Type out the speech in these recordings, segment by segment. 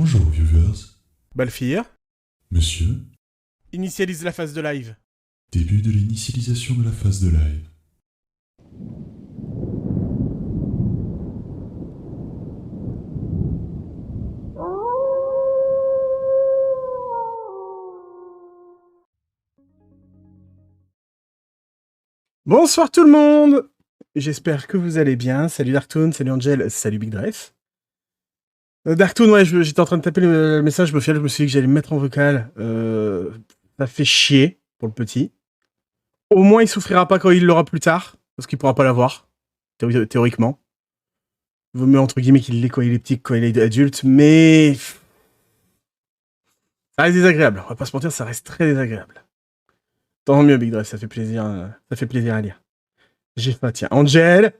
Bonjour viewers. Balfir, Monsieur, initialise la phase de live. début de l'initialisation de la phase de live. Bonsoir tout le monde. J'espère que vous allez bien. Salut Darktoon, salut Angel, salut Big Dress. Darktoon, ouais, j'étais en train de taper le message, au final je me suis dit que j'allais me mettre en vocal. Ça fait chier pour le petit. Au moins il souffrira pas quand il l'aura plus tard, parce qu'il pourra pas l'avoir, théoriquement. Il vaut mieux entre guillemets qu'il l'ait quand il est petit que quand il est adulte, mais... ça reste désagréable, on va pas se mentir, ça reste très désagréable. Tant mieux Big Dress, ça fait plaisir à lire. J'ai faim, tiens. Angel.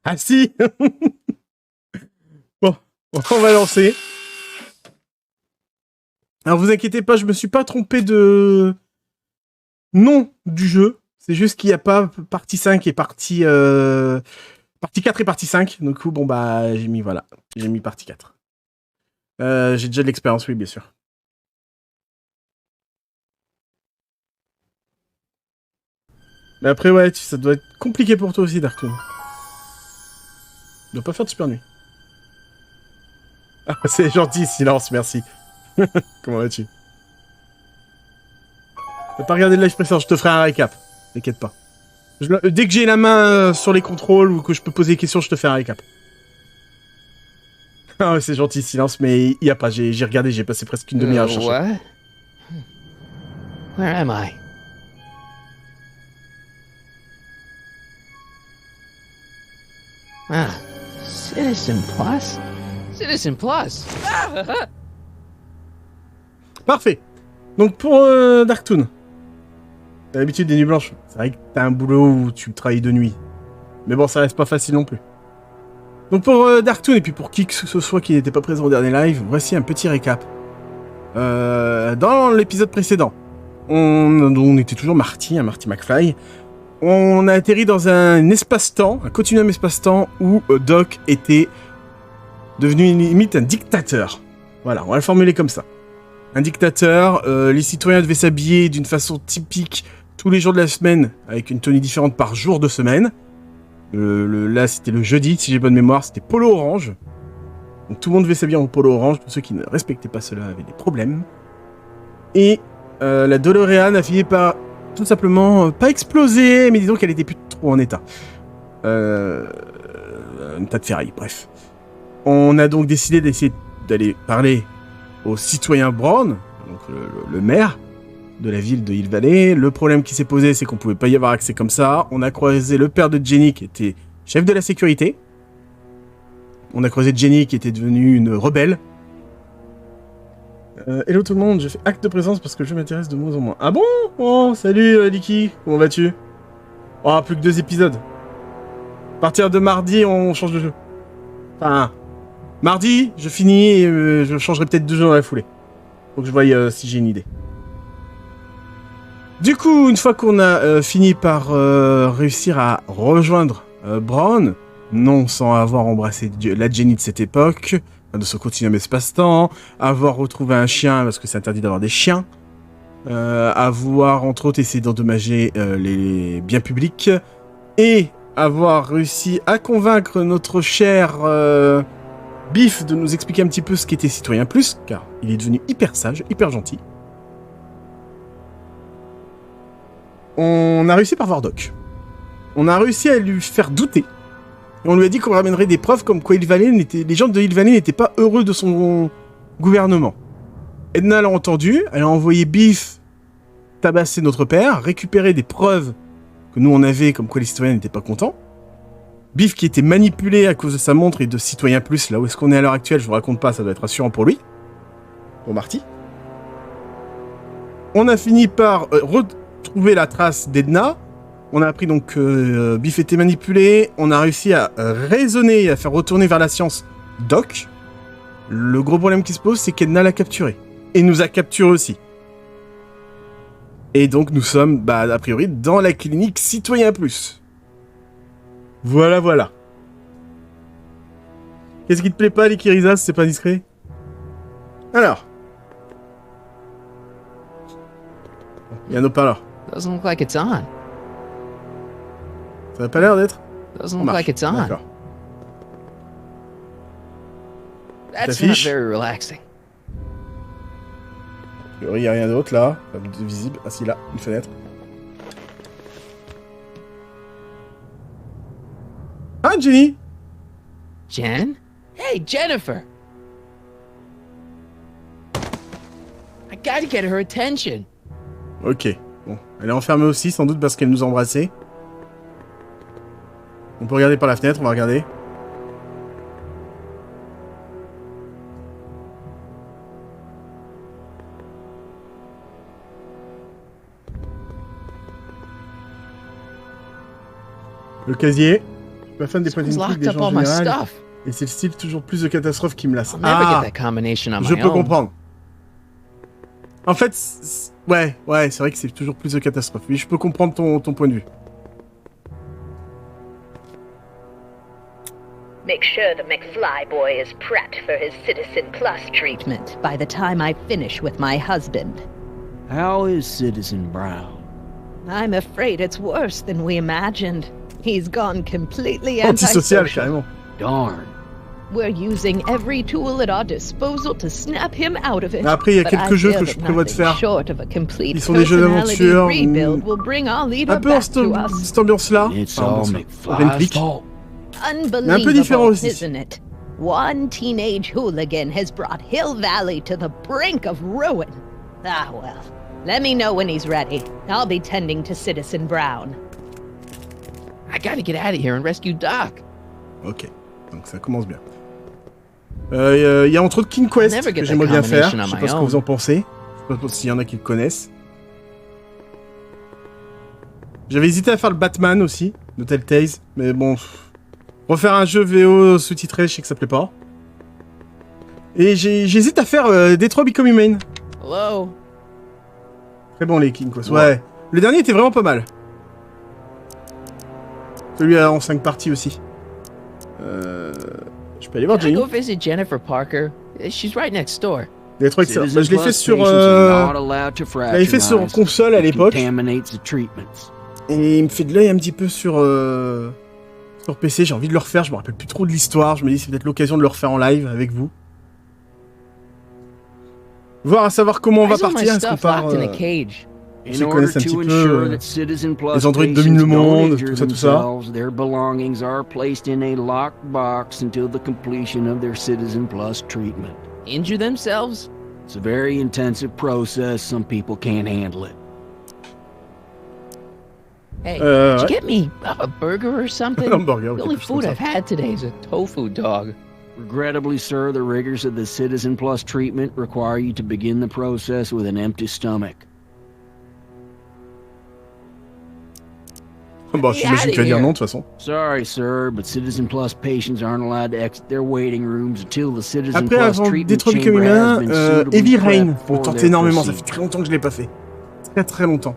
Ah si. Bon, on va lancer. Alors vous inquiétez pas, je me suis pas trompé de nom du jeu. C'est juste qu'il n'y a pas partie 5 et partie 4 et partie 5. Du coup, bon bah j'ai mis partie 4. J'ai déjà de l'expérience, oui, bien sûr. Mais après, ouais, ça doit être compliqué pour toi aussi, Darktoon. Tu dois pas faire de super nuit. Ah, c'est gentil, silence, merci. Comment vas-tu? T'as pas regardé le live précédent, je te ferai un récap. T'inquiète pas. Dès que j'ai la main sur les contrôles ou que je peux poser des questions, je te fais un récap. Ah ouais, c'est gentil, silence, mais il y a pas, j'ai regardé, j'ai passé presque une demi-heure à chercher. What? Where am I? Ah, Citizen Plus? Citizen Plus! Parfait. Donc pour Darktoon, t'as l'habitude des nuits blanches. C'est vrai que t'as un boulot où tu travailles de nuit. Mais bon, ça reste pas facile non plus. Donc pour Darktoon et puis pour qui que ce soit qui n'était pas présent au dernier live, voici un petit récap. Dans l'épisode précédent, on était toujours Marty McFly. On a atterri dans un espace-temps, un continuum espace-temps où Doc était devenu limite un dictateur. Voilà, on va le formuler comme ça. Un dictateur, les citoyens devaient s'habiller d'une façon typique tous les jours de la semaine, avec une tenue différente par jour de semaine. Là, c'était le jeudi, si j'ai bonne mémoire, c'était polo orange. Donc tout le monde devait s'habiller en polo orange, pour ceux qui ne respectaient pas cela avaient des problèmes. Et la Dolorean a fini par tout simplement pas exploser, mais disons qu'elle était plus trop en état. Un tas de ferraille, bref. On a donc décidé d'essayer d'aller parler au citoyen Brown, donc le maire de la ville de Hill Valley. Le problème qui s'est posé, c'est qu'on pouvait pas y avoir accès comme ça. On a croisé le père de Jenny, qui était chef de la sécurité. On a croisé Jenny, qui était devenue une rebelle. Hello tout le monde, je fais acte de présence parce que je m'intéresse de moins en moins. Ah bon? Oh, salut Licky, comment vas-tu? Oh, plus que 2 épisodes. À partir de mardi, on change de jeu. Enfin, mardi, je finis et je changerai peut-être 2 jeux dans la foulée. Faut que je voie si j'ai une idée. Du coup, une fois qu'on a fini par réussir à rejoindre Brown, non sans avoir embrassé la Jenny de cette époque, de ce continuum espace-temps, avoir retrouvé un chien parce que c'est interdit d'avoir des chiens, avoir entre autres essayé d'endommager les biens publics, et avoir réussi à convaincre notre cher Biff de nous expliquer un petit peu ce qu'était Citoyen Plus, car il est devenu hyper sage, hyper gentil. On a réussi par voir Doc. On a réussi à lui faire douter. Et on lui a dit qu'on ramènerait des preuves comme quoi les gens de Hill Valley n'étaient pas heureux de son gouvernement. Edna l'a entendu, elle a envoyé Biff tabasser notre père, récupérer des preuves que nous on avait comme quoi les citoyens n'étaient pas contents. Biff qui était manipulé à cause de sa montre et de Citoyen Plus, là où est-ce qu'on est à l'heure actuelle, je vous raconte pas, ça doit être rassurant pour lui. Pour Marty. On a fini par retrouver la trace d'Edna. On a appris donc que Biff était manipulé, on a réussi à raisonner et à faire retourner vers la science Doc. Le gros problème qui se pose, c'est qu'Edna l'a capturé. Et nous a capturé aussi. Et donc nous sommes, a priori, dans la clinique Citoyen Plus. Voilà. Qu'est-ce qui te plaît pas, les Kirizas, c'est pas discret? Alors. Il y a un haut-parleur. Doesn't look like it's on. Ça n'a pas l'air d'être. Doesn't look like it's on. D'accord. That's not T'affiches. very relaxing. Il n'y a rien d'autre là. Pas de visible. Ah si, là, une fenêtre. Ah, Jenny! Jen? Hey, Jennifer! I gotta get her attention. Ok. Bon. Elle est enfermée aussi, sans doute parce qu'elle nous a embrassés. On peut regarder par la fenêtre, on va regarder. Le casier. Je suis pas fan des points Someone's d'intrigue locked des up gens en all my général. stuff. Et c'est le style toujours plus de catastrophes qui me lasse. I'll never Ah, get that combination on je my peux own. comprendre. En fait, ouais, c'est vrai que c'est toujours plus de catastrophes. Oui, je peux comprendre ton point de vue. Make sure the McFly boy is prepped for his Citizen Plus treatment by the time I finish with my husband. How is Citizen Brown? I'm afraid it's worse than we imagined. He's gone completely Antisocial, antisocial. carrément. Darn. We're using every tool at our disposal to snap him out of it. Après, il y a But quelques I jeux fear que je that prévois de nothing faire. short of a complete Ils sont des jeux personality d'aventure, rebuild will bring our leader Un peu en back to us. cette ambiance-là. It's Enfin, all ambiance-là. McFly's Réplique. fault. Mais un peu différent Unbelievable, aussi. isn't it? One teenage hooligan has brought Hill Valley to the brink of ruin. Ah, well. Let me know when he's ready. I'll be tending to Citizen Brown. I gotta get out of here and rescue Doc. Ok, donc ça commence bien. Il y a entre autres King Quest Never get que that j'aimerais bien faire. combination on Je sais my pas ce que own. vous en pensez. Je sais pas s'il y en a qui le connaissent. J'avais hésité à faire le Batman aussi, de Telltale, mais bon... Refaire un jeu VO sous-titré, je sais que ça plaît pas. Et j'hésite à faire Detroit Become Human. Hello? Très bon les King Quest. Ouais. Le dernier était vraiment pas mal. Celui en 5 parties aussi. Je peux aller voir Can I Jenny. go visit Jennifer Parker? She's right next door. Detroit, ça. Citizen Je l'ai fait Plus sur... patients are not allowed to Je l'avais fait sur fraternize. console à It l'époque. contaminates the treatments. Et il me fait de l'œil un petit peu sur PC. J'ai envie de le refaire. Je me rappelle plus trop de l'histoire. Je me dis c'est peut-être l'occasion de le refaire en live avec vous. Voir à savoir comment on va Why is all my partir. Est-ce qu'on stuff part... locked in a cage? In Ceux qui order connaissent un to petit peu, ensure that Citizen Plus les androïdes patients dominent le don't monde, injure tout ça. themselves, their belongings are placed in a locked box until the completion of their Citizen Plus treatment. Injure themselves? It's a very intensive process. Some people can't handle it. Hey, did you ouais. get me a burger or something? Un hamburger, The quelque only chose comme food ça. I've had today is a tofu dog. Regrettably, sir, the rigors of the Citizen Plus treatment require you to begin the process with an empty stomach. Bon, j'imagine qu'il va dire non de toute façon. Sorry, sir, but Citizen Plus patients aren't allowed to exit their waiting rooms until the Citizen Après, Plus avant treatment Detroit Become chamber has Human, been suitably Heavy Rain. prepped Je for me tente their énormément. Ça fait procedure. très longtemps que je l'ai pas fait. Très très longtemps.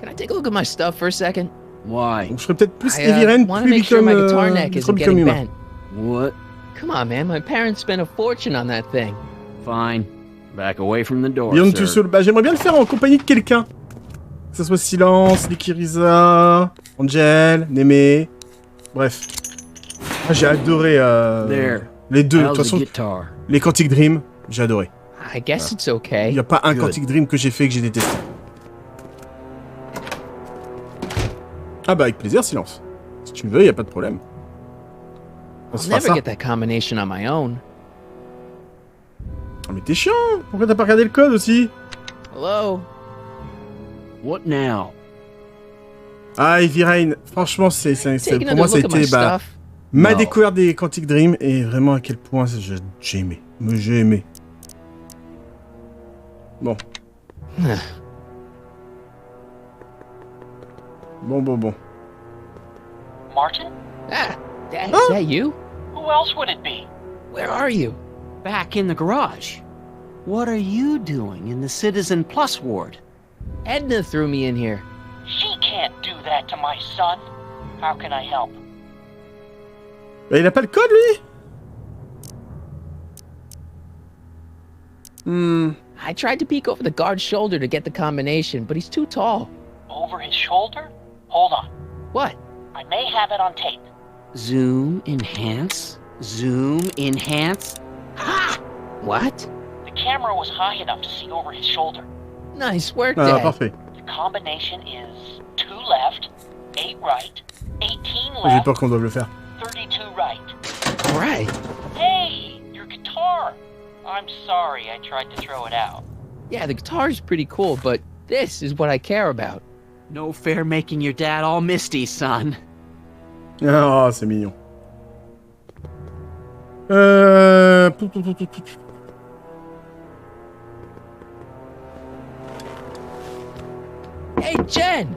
Can I take a look at my stuff for a second? Why? Donc je ferais peut-être plus I Heavy Rain, want to plus make sure Become, my guitar neck Detroit isn't Become getting Human. bent. What? Come on, man. My parents spent a fortune on that thing. Fine. Back away from the door, Beyond sir. Two Souls. Bah, j'aimerais bien le faire en compagnie de quelqu'un. Que ce soit Silence, Likiriza, Angel, Némé. Bref. Ah, j'ai adoré There. les deux. De toute How's the façon, guitar? les Quantic Dream, j'ai adoré. I guess it's Il okay. n'y a pas un Good. Quantic Dream que j'ai fait que j'ai détesté. Ah bah avec plaisir, Silence. Si tu veux, il n'y a pas de problème. On se I'll fera never ça. get that combination on my own. Ah mais t'es chiant. Pourquoi t'as pas regardé le code aussi? Hello? What now? Ah, Heavy Rain, franchement, Take pour moi, ça a another look at my été stuff. ma Non. découverte des Quantic Dream et vraiment à quel point j'ai aimé. Mais j'ai aimé. Bon. Bon. Martin? Ah, Dad, is that you? Who else would it be? Where are you? Back in the garage. What are you doing in the Citizen Plus ward? Edna threw me in here. She can't do that to my son. How can I help? Bah, il a pas le code, lui? I tried to peek over the guard's shoulder to get the combination, but he's too tall. Over his shoulder? Hold on. What? I may have it on tape. Zoom, enhance. Zoom, enhance. Ha! What? The camera was high enough to see over his shoulder. Nice work, Ah, Dad. parfait. The combination is 2 left, 8 right, 18 J'ai left, peur qu'on doive le faire. 32 right. All right. Hey, your guitar! I'm sorry I tried to throw it out. Yeah, the guitar's pretty cool, but this is what I care about. No fair making your dad all misty, son. Ah, c'est mignon. Pou, pou, pou, pou, pou. Hey, Jen!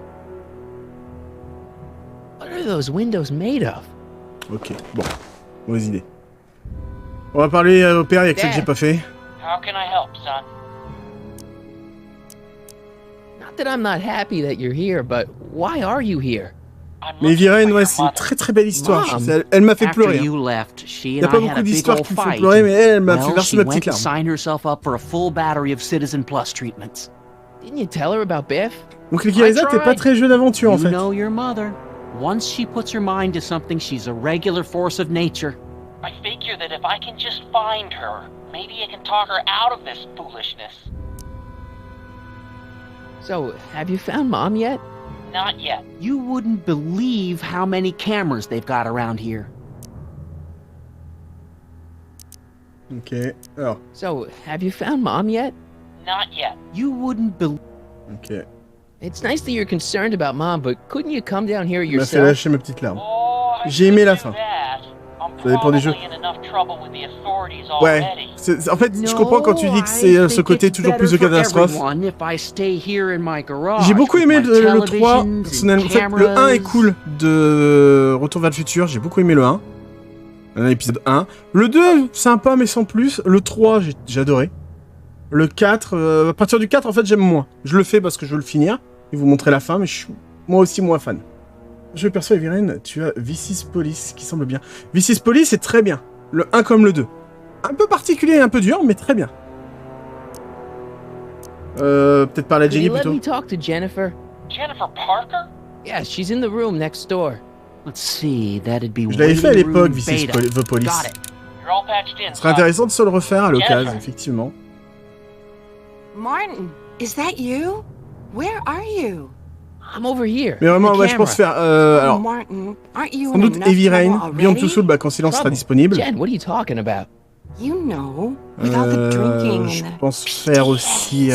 What are those windows made of? Ok, bon. Mauvaise idée. On va parler au père, il y a que ça que j'ai pas fait. How can I help, son? Not that I'm not happy that you're here, but why are you here? I'm Mais looking Viren, for ouais, your c'est une mother. très très belle histoire. Mom. Elle m'a fait After pleurer. you left, she Il n'y and a pas I had beaucoup a big d'histoires old qui me font fight. pleurer, mais elle m'a fait Well, verser she ma went petite to larme. sign herself up for a full battery of Citizen Plus treatments. Didn't you tell her about Biff? Donc les Kireza, t'es pas très jeu d'aventure en You fait. know your mother. Once she puts her mind to something, she's a regular force of nature. I figure that if I can just find her, maybe I can talk her out of this foolishness. So, have you found Mom yet? Not yet. You wouldn't believe how many cameras they've got around here. Ok, alors, So, have you found Mom yet? Not yet. You wouldn't believe. ok. It's nice that you're concerned about Mom, but couldn't you come down here Il m'a fait yourself? lâcher ma petite larme. Oh, I J'ai aimé could la do fin. that. I'm Ça dépend des jeux. probably in enough trouble with the authorities Ouais, already. en fait, je comprends quand tu dis que c'est ce côté toujours plus de catastrophe. J'ai beaucoup aimé le 3, personnellement. En fait, le 1 est cool de Retour vers le futur, j'ai beaucoup aimé le 1. L'épisode 1. Le 2, sympa mais sans plus. Le 3, j'ai adoré. Le 4, à partir du 4, en fait, j'aime moins. Je le fais parce que je veux le finir et vous montrer la fin, mais je suis moi aussi moins fan. Je perçois, Viren, tu as V6 Police qui semble bien. V6 Police est très bien. Le 1 comme le 2. Un peu particulier et un peu dur, mais très bien. Peut-être parler à Could Jenny you let plutôt. me talk to Jennifer? Jennifer Parker? Yeah, she's in the room next door. Let's see, that'd be Je l'avais fait à waiting l'époque, room V6 beta. The Police. Got it. You're all patched in, Ce serait son. intéressant de se le refaire à l'occasion, Jennifer. effectivement. Martin, is that you? Where are you? I'm over here. Mais vraiment, the ouais, je pense camera. faire. Oh, Alors, Martin, aren't you sans in doute enough Heavy trouble Rain, Beyond already? Two Souls, quand Silence sera Trouble. disponible. Jen, what are you talking about? You know, with all the drinking Je and the pense faire aussi.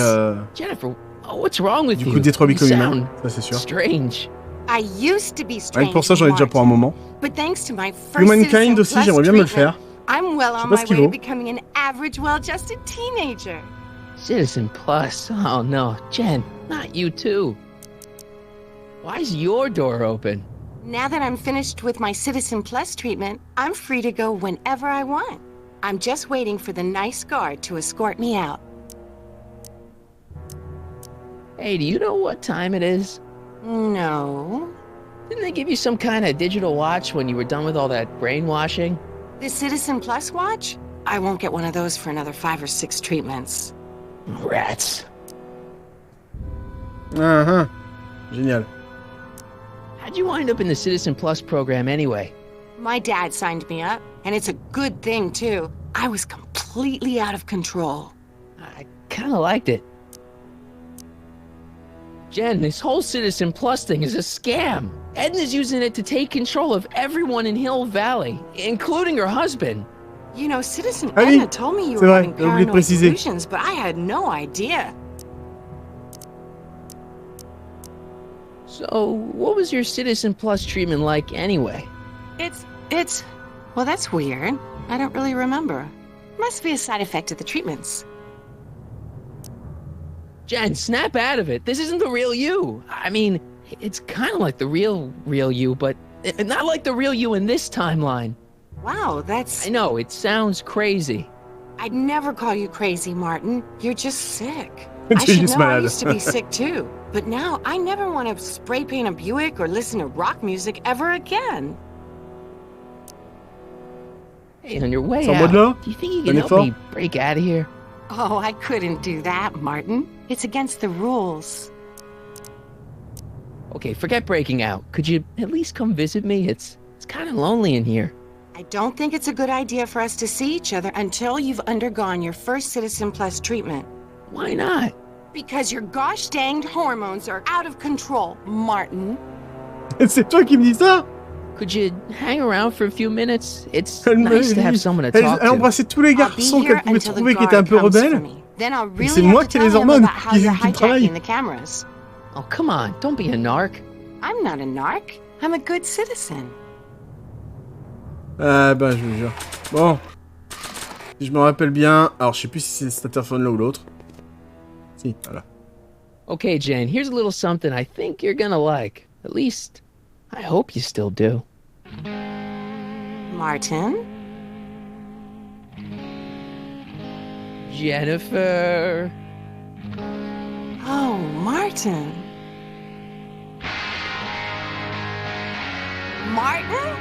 Jennifer, oh, what's wrong with Du you? coup, Détroit You Become Human, sound ça c'est sûr. strange. I used to be Rien strange. que pour ça, j'en ai déjà pour un moment. But thanks to my first Humankind Citizen aussi, Plus j'aimerais bien me le treatment, faire. I'm well Je sais on pas my ce qu'il way vaut. to becoming an average, well-adjusted teenager. Citizen Plus. Oh no, Jen, not you too. Why is your door open? Now that I'm finished with my Citizen Plus treatment, I'm free to go whenever I want. I'm just waiting for the nice guard to escort me out. Hey, do you know what time it is? No. Didn't they give you some kind of digital watch when you were done with all that brainwashing? The Citizen Plus watch? I won't get one of those for another 5 or 6 treatments. Rats. Génial. How'd you wind up in the Citizen Plus program anyway? My dad signed me up, and it's a good thing, too. I was completely out of control. I kind of liked it. Jen, this whole Citizen Plus thing is a scam. Edna's using it to take control of everyone in Hill Valley, including her husband. You know, Citizen Ah oui, Edna told me you c'est were vrai, having j'ai oublié de paranoid préciser. delusions, but I had no idea. So, what was your Citizen Plus treatment like anyway? Well, that's weird. I don't really remember. Must be a side effect of the treatments. Jen, snap out of it. This isn't the real you. I mean, it's kind of like the real you, but not like the real you in this timeline. Wow, that's... I know, it sounds crazy. I'd never call you crazy, Martin. You're just sick. Tu I es should juste know I malade. used to be sick too. But now I never want to spray paint a Buick or listen to rock music ever again. Hey, on your way C'est en mode là? out, do you think you Un can help effort? me break out of here? Oh, I couldn't do that, Martin. It's against the rules. Okay, forget breaking out. Could you at least come visit me? It's kind of lonely in here. I don't think it's a good idea for us to see each other until you've undergone your first Citizen Plus treatment. Why not? Because your gosh danged hormones are out of control, Martin. C'est toi qui me dis ça? Could you hang around for a few minutes? It's Elle nice to have someone to talk elle to. embrassait tous les I'll be garçons here qu'elle pouvait until the trouver qui étaient un guard peu comes rebelles. for me. Then I'll Et really c'est moi have qui to ai les tell him hormones about how qui you're travaillent. hijacking the cameras. Oh, come on. Don't be a narc. I'm not a narc. I'm a good citizen. Ah bah je vous jure. Bon. Si je me rappelle bien... Alors je sais plus si c'est cet interphone là ou l'autre. Si, voilà. Okay, Jen, here's a little something I think you're gonna like. At least, I hope you still do. Martin? Jennifer. Oh, Martin. Martin?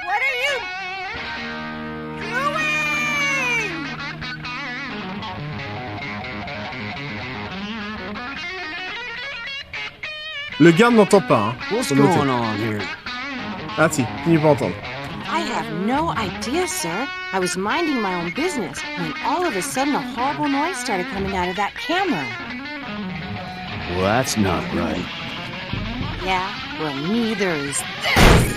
What are you doing? Le garde n'entend pas, hein. What's Faut noter. going on here? Ah si, il va entendre. I have no idea, sir. I was minding my own business when all of a sudden a horrible noise started coming out of that camera. Well, that's not right. Yeah, well, neither is this.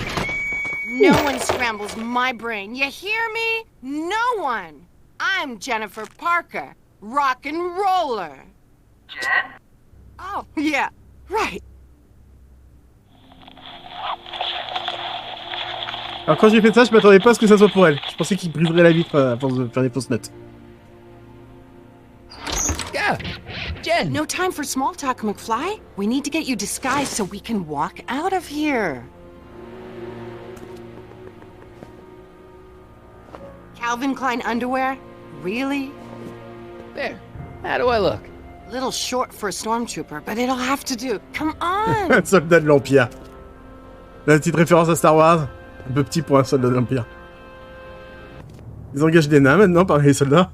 No one scrambles my brain. You hear me? No one. I'm Jennifer Parker, rock and roller. Jen? Oh, yeah, right. Alors quand j'ai fait ça, je m'attendais pas à ce que ça soit pour elle. Je pensais qu'il briserait la vitre à force de faire des fausses notes. Yeah, Jen. No time for small talk, McFly. We need to get you disguised so we can walk out of here. Calvin Klein underwear? Really? There. How do I look? A little short for a stormtrooper, but it'll have to do. Come on! Soldat de l'Empire. La petite référence à Star Wars. Un peu petit pour un soldat de l'Empire. Ils engagent des nains maintenant parmi les soldats.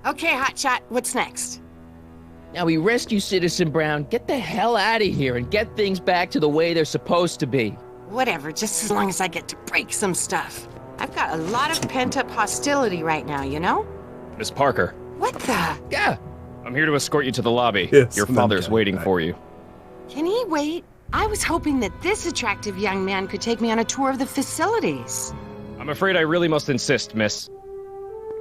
Okay, Hotshot, what's next? Now we rescue Citizen Brown, get the hell out of here, and get things back to the way they're supposed to be. Whatever, just as long as I get to break some stuff. I've got a lot of pent-up hostility right now, you know? Miss Parker, What the? Yeah. I'm here to escort you to the lobby. Yes, Your ma'am. father's waiting for you. Can he wait? I was hoping that this attractive young man could take me on a tour of the facilities. I'm afraid I really must insist, miss.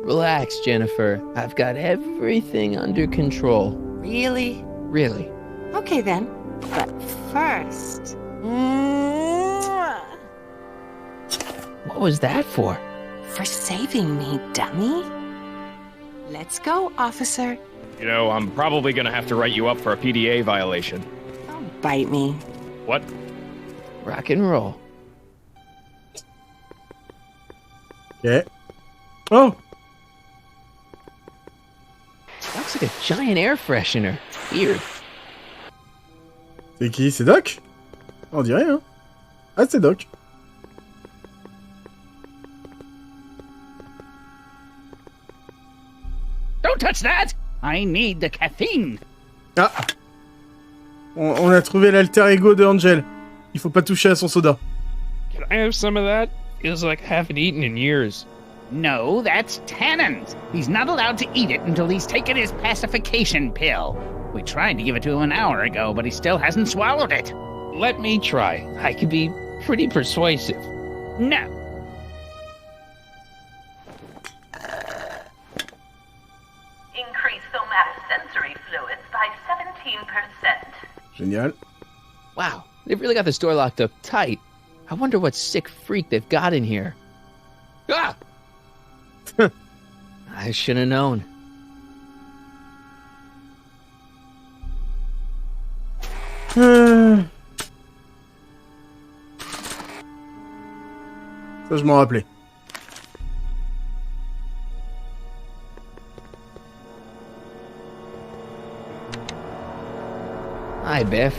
Relax, Jennifer. I've got everything under control. Really? Really. Okay then. But first... Mwah! What was that for? For saving me, dummy. Let's go, officer. You know, I'm probably gonna have to write you up for a PDA violation. Don't bite me. What? Rock and roll. Ok. Oh! Looks like a giant air freshener. Weird. C'est qui? C'est Doc? On dirait, hein? Ah, c'est Doc. Don't touch that! I need the caffeine. Ah! On a trouvé l'alter ego de Angel. Il faut pas toucher à son soda. Can I have some of that? Feels like I haven't eaten in years. No, that's Tannen's. He's not allowed to eat it until he's taken his pacification pill. We tried to give it to him an hour ago, but he still hasn't swallowed it. Let me try. I can be pretty persuasive. No. Increase somatosensory fluids by 17%. Génial. Wow, they've really got this door locked up tight. I wonder what sick freak they've got in here. Ah! I should have known. Ça, je m'en rappelais. Hi, Biff.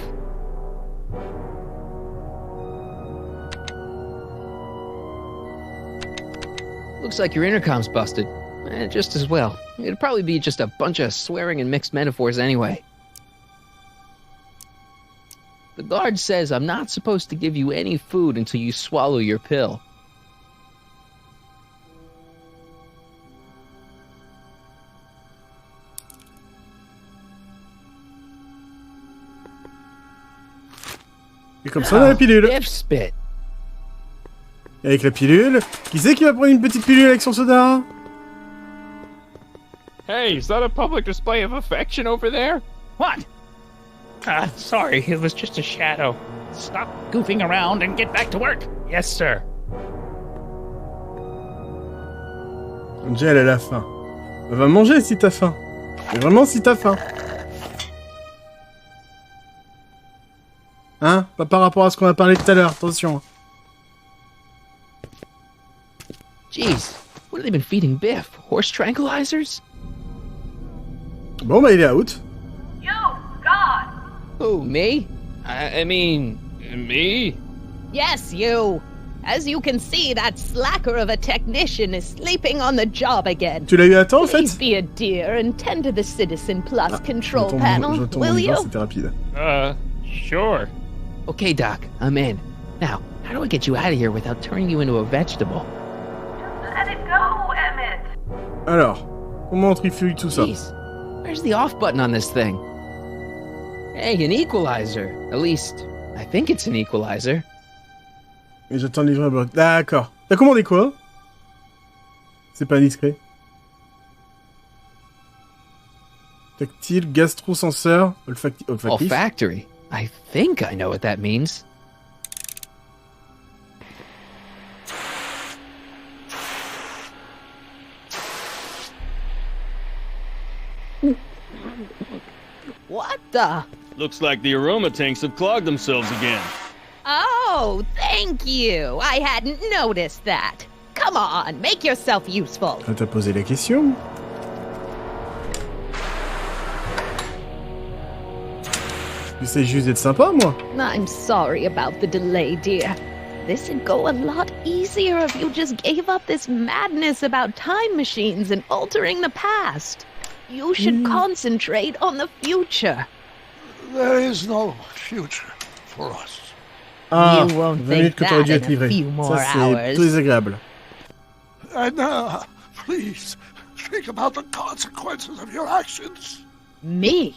Looks like your intercom's busted. Just as well. It'd probably be just a bunch of swearing and mixed metaphors anyway. The guard says I'm not supposed to give you any food until you swallow your pill. Et comme ça, on a la pilule. Biff spit. Et avec la pilule, qui c'est qui va prendre une petite pilule avec son soda? Hey, is that a public display of affection over there? What? Sorry, it was just a shadow. Stop goofing around and get back to work. Yes, sir. Angel, elle a faim. Va manger si t'as faim. Et vraiment si t'as faim. Hein? Pas par rapport à ce qu'on a parlé tout à l'heure, attention. Jeez, what have they been feeding Biff? Horse tranquilizers? Bon bah il est out. You, God! Who, me? I mean, Me? Yes, you. As you can see, that slacker of a technician is sleeping on the job again. Tu l'as eu à temps en fait? Please be a dear and tend to the Citizen Plus control panel, J'entends will mon you? c'était rapide. Sure. Okay, Doc, I'm in. Now, how do I get you out of here without turning you into a vegetable? Let it go, Emmett. Alors, comment on trifouille tout ça? Jeez, where's the off button on this thing? Hey, an equalizer. At least, I think it's an equalizer. Et j'attends le livret bloc. D'accord. T'as commandé quoi? C'est pas indiscret. Tactile, gastro-senseur, olfactif. Olfactory. I think I know what that means. What the? Looks like the aroma tanks have clogged themselves again. Oh, thank you. I hadn't noticed that. Come on, make yourself useful. Ah, t'as posé la question? J'essaie juste d'être sympa, moi. I'm sorry about the delay, dear. This'd go a lot easier if you just gave up this madness about time machines and altering the past. You should concentrate on the future. There is no future for us. Ah, You won't 20 minutes think que t'aurais dû that être in a livré. few more Ça, c'est hours. tout désagréable. And please, think about the consequences of your actions. Me?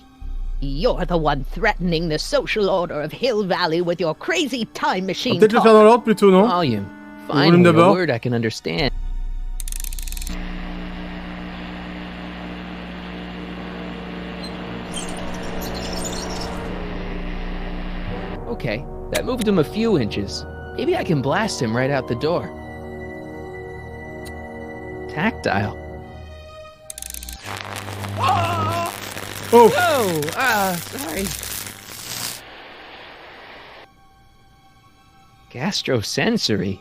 You're the one threatening the social order of Hill Valley with your crazy time On va machine peut-être le talk. faire dans l'ordre plutôt, non? Volume. volume Finally, a d'abord. word I can understand. Okay, that moved him a few inches. Maybe I can blast him right out the door. Tactile. Oh! Oh, sorry. Gastrosensory.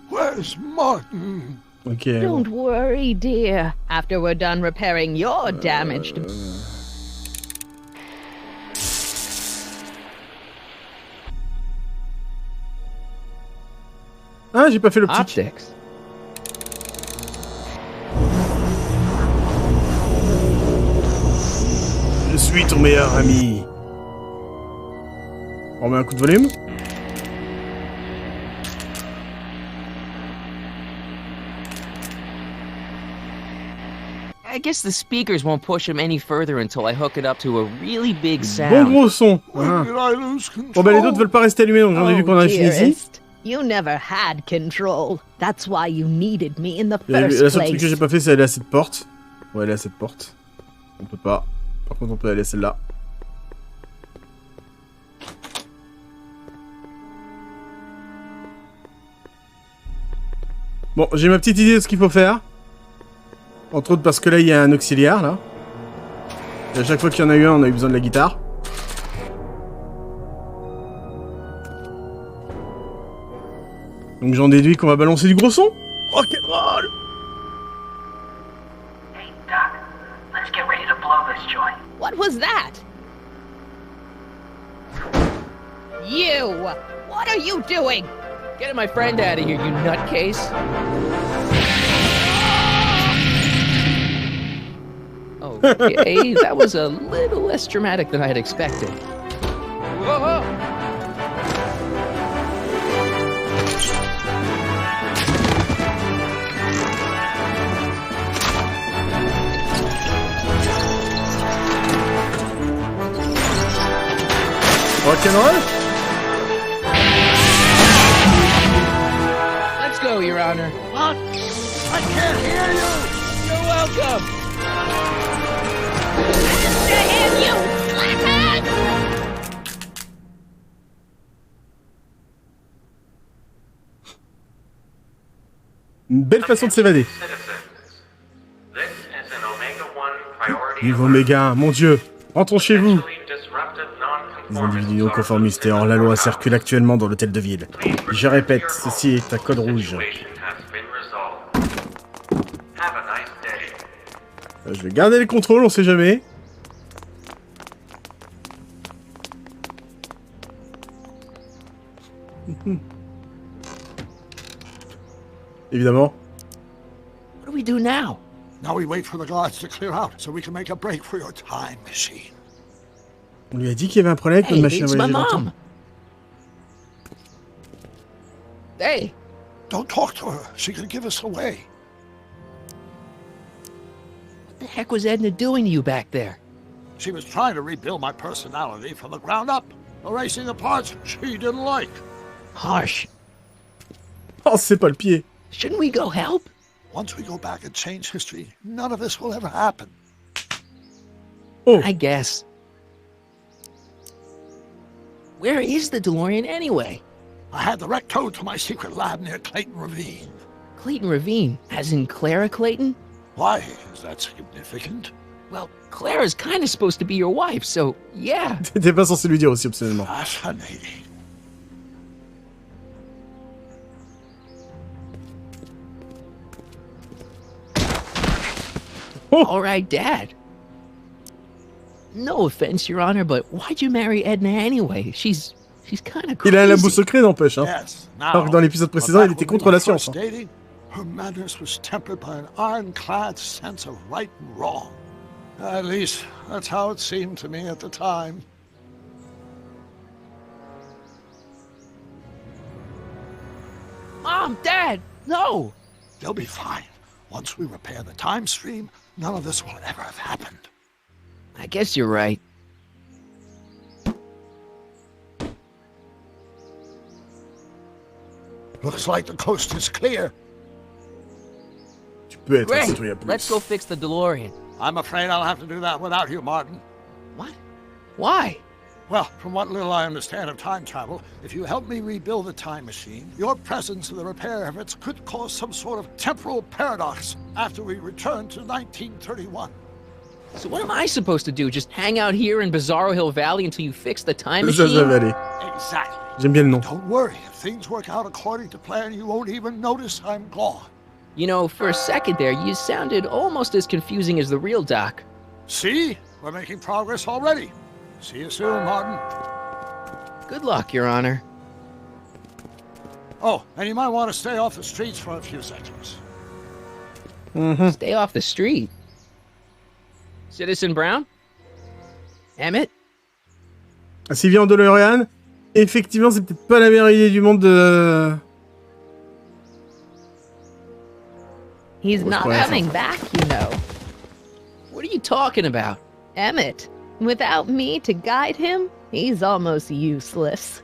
Where's Martin? Ok. Don't worry, dear. After we're done repairing your damaged... Ah, j'ai pas fait l'optique. Optics. Je suis ton meilleur ami. On met un coup de volume. I guess the speakers won't push him any further until I hook it up to a really big Bon sound. gros son. When Ah. did I lose control? Bon bah les autres veulent pas rester allumés, donc j'en ai vu qu'on a fini ici. dearest, you never had control. That's why you needed me in the Et la first seule truc que place. j'ai pas fait, c'est aller à cette porte. Ouais, aller à cette porte. On peut pas. Par contre, on peut aller à celle-là. Bon, j'ai ma petite idée de ce qu'il faut faire. Entre autres parce que là, il y a un auxiliaire, là. Et à chaque fois qu'il y en a eu un, on a eu besoin de la guitare. Donc j'en déduis qu'on va balancer du gros son. Rock'n'roll! Hey, Doc, let's get ready to blow this joint. What was that? You! What are you doing? Getting my friend out of here, you nutcase. Okay, that was a little less dramatic than I had expected. Whoa! Rock'n'roll? Let's go, Your Honor. What? I can't hear you! You're welcome! Damn you! Slackhead! Une belle façon de s'évader. Niveau Oméga, mon dieu, rentrons chez vous. Les individus non conformistes et hors la loi circulent actuellement dans l'hôtel de ville. Je répète, ceci est un code rouge. Je vais garder les contrôles, on sait jamais. Évidemment. What do we do now? Now we wait for the guards to clear out so we can make a break for your time machine. On lui a dit qu'il y avait un problème avec notre machine à it's my voyager dans le temps. mom. Hey, Don't talk to her. She could give us away. what the heck was Edna doing to you back there? She was trying to rebuild my personality from the ground up, erasing the parts she didn't like. Harsh. Oh, c'est pas le pied. Shouldn't we go help? Once we go back and change history, none of this will ever happen. Oh, I guess. Where is the DeLorean anyway? I had the wreck towed to my secret lab near Clayton Ravine. Clayton Ravine, as in Clara Clayton? Why is that significant? Well, Clara's kind of supposed to be your wife, so yeah. t'étais pas censé lui dire aussi, absolument. Fascinating. Oh. All right, Dad. No offense, Your Honor, but why'd you marry Edna anyway? She's kind of crazy. Il a un labo secret, n'empêche. Hein. Yes. Alors que Now, dans l'épisode précédent, il était contre la science. Hein. dating, her madness was tempered by an ironclad sense of right and wrong. At least, that's how it seemed to me at the time. Mom, Dad, no! They'll be fine. Once we repair the time stream, none of this will ever have happened. I guess you're right. Looks like the coast is clear. Tu peux être un Great, citoyen plus. let's go fix the DeLorean. I'm afraid I'll have to do that without you, Martin. What? Why? Well, from what little I understand of time travel, if you help me rebuild the time machine, your presence in the repair efforts could cause some sort of temporal paradox after we return to 1931. So what am I supposed to do? Just hang out here in Bizarro Hill Valley until you fix the time Ça, machine? ça va aller. Exactly. J'aime bien le nom. Don't worry, if things work out according to plan, you won't even notice I'm gone. You know, for a second there, you sounded almost as confusing as the real Doc. See? We're making progress already. See you soon, Martin. Good luck, Your Honor. Oh, and you might want to stay off the streets for a few seconds. Stay off the street. Citizen Brown? Emmett? Ah, s'il vient en Dolorean, effectivement, c'est peut-être pas la meilleure idée du monde de... He's not quiet. coming back, you know. What are you talking about? Emmett, without me to guide him, he's almost useless.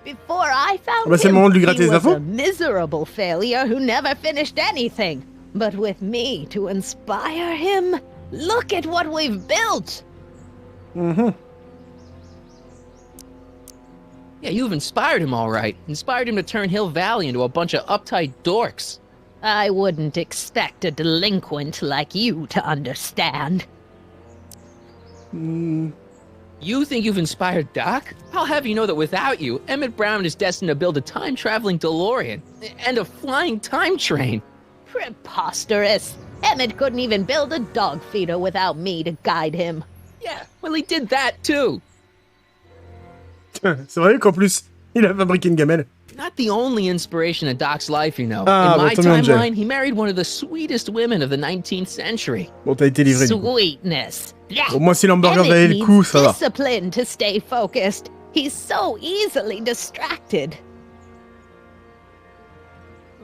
Before I found Ah bah, c'est le him, moment de lui he gratter les was infos. a miserable failure who never finished anything. But with me to inspire him, look at what we've built. Mhm. Yeah, you've inspired him all right. Inspired him to turn Hill Valley into a bunch of uptight dorks. I wouldn't expect a delinquent like you to understand. You think you've inspired Doc? I'll have you know that without you, Emmett Brown is destined to build a time-traveling DeLorean and a flying time train. Preposterous. Emmett couldn't even build a dog feeder without me to guide him. Yeah, well, he did that too. C'est vrai qu'en plus, il a fabriqué une gamelle. Not the only inspiration in Doc's life, you know. Ah, in bon, my Tommy Angel. timeline, he married one of the sweetest women of the 19th century. Bon, t'as été livré, du coup. Sweetness. Au moins, si l'hamburger Emmett valait le coup, needs ça va. discipline to stay focused. He's so easily distracted.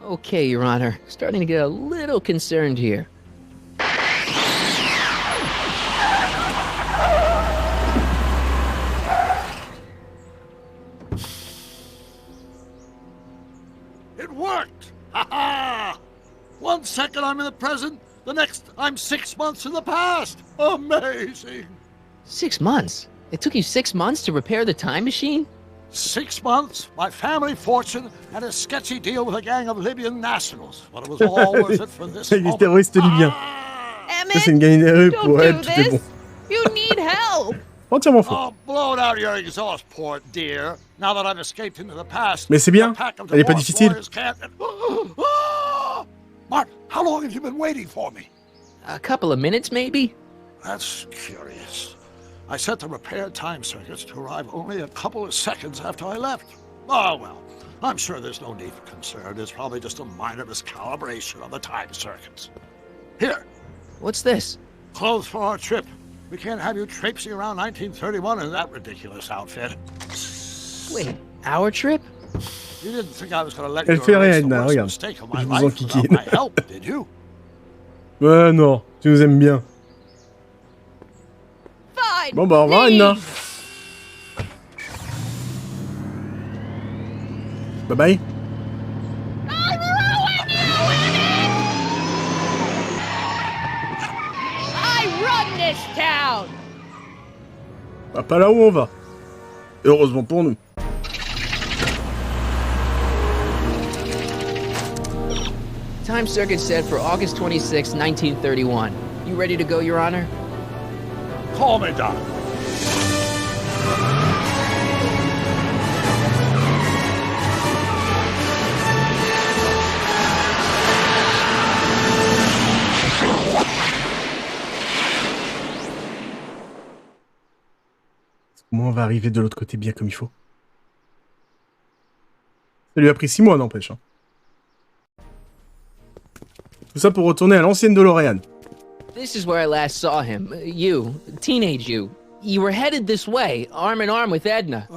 Okay, Your Honor. Starting to get a little concerned here. It worked! Ha ha! 1 second I'm in the present, the next I'm 6 months in the past. Amazing! 6 months? It took you 6 months to repair the time machine? 6 months, my family fortune, and a sketchy deal with a gang of Libyan nationals. But it was all worth it for this Les moment. terroristes libyens. Ça, c'est une gagne des rues pour elle, tout est bon. You need help. Entièrement faux. Oh, blow it out your exhaust port, dear. Now that I've escaped into the past. Mais c'est bien. a pack of Elle est pas divorced difficile. lawyers can't- Mart, how long have you been waiting for me? A couple of minutes, maybe? That's curious. I set the repair time circuits to arrive only a couple of seconds after I left. Oh, well, I'm sure there's no need for concern. It's probably just a minor miscalibration of the time circuits. Here. What's this? Clothes for our trip. We can't have you traipsing around 1931 in that ridiculous outfit. Wait, our trip? You didn't think I was going to let Elle you fait erase rien, the Edna, worst regarde. mistake of my Je vous life enquiquine. without my help, did you? Ouais, non, tu nous aimes bien. Fine. Bon, bah, au revoir, Edna. Bye bye. I run this town. Bah, pas là où on va. Heureusement pour nous. Time circuit set for August 26, 1931. You ready to go, Your Honor? Call me, Doc. Au moins, on va arriver de l'autre côté bien comme il faut. Ça lui a pris 6 mois, n'empêche. Hein. Tout ça pour retourner à l'ancienne Dolorean. This is where I last saw him. You, teenage you. You were headed this way, arm in arm with Edna.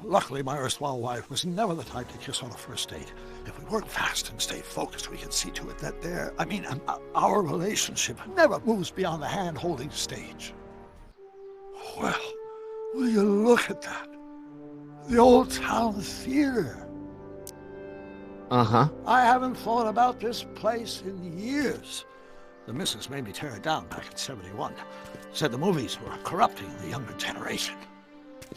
Luckily, my erstwhile wife was never the type to kiss on a first date. If we work fast and stay focused, we can see to it that our relationship never moves beyond the hand-holding stage. Well, will you look at that? The old town theater. Uh-huh. I haven't thought about this place in years. The missus made me tear it down back in '71. Said the movies were corrupting the younger generation.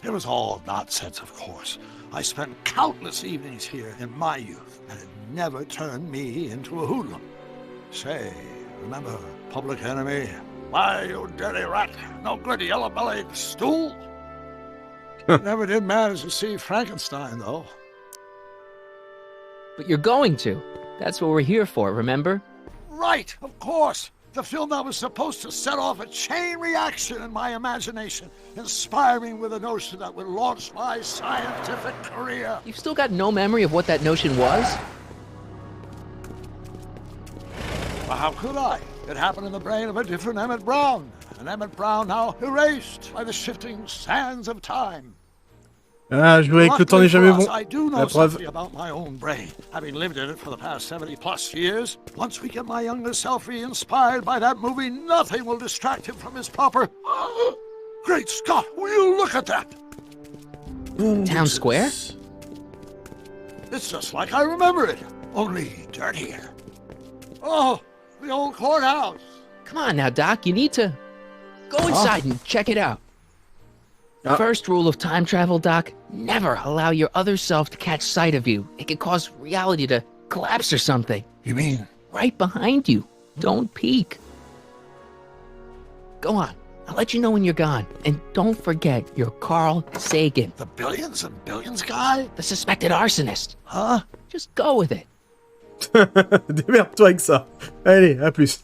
It was all nonsense, of course. I spent countless evenings here in my youth, and it never turned me into a hoodlum. Say, remember Public Enemy? Why, you dirty rat, no good yellow-bellied stool? Never did manage to see Frankenstein, though. But you're going to. That's what we're here for, remember? Right, of course. The film that was supposed to set off a chain reaction in my imagination, inspiring with a notion that would launch my scientific career. You've still got no memory of what that notion was? Well, how could I? It happened in the brain of a different Emmett Brown. An Emmett Brown now erased by the shifting sands of time. Ah, jouer avec le temps n'est jamais bon. I do know La preuve. something about my own brain, having lived in it for the past 70+ years. Once we get my younger self re-inspired by that movie, nothing will distract him from his proper... Great Scott, will you look at that? Town Square? It's just like I remember it, only dirtier. Oh, the old courthouse. Come on now, Doc, you need to go inside and check it out. First rule of time travel, Doc, never allow your other self to catch sight of you. It could cause reality to collapse or something. You mean? Right behind you. Don't peek. Go on. I'll let you know when you're gone. And don't forget, you're Carl Sagan. The billions and billions guy? The suspected arsonist. Huh? Just go with it. Démerde-toi avec ça. Allez, à plus.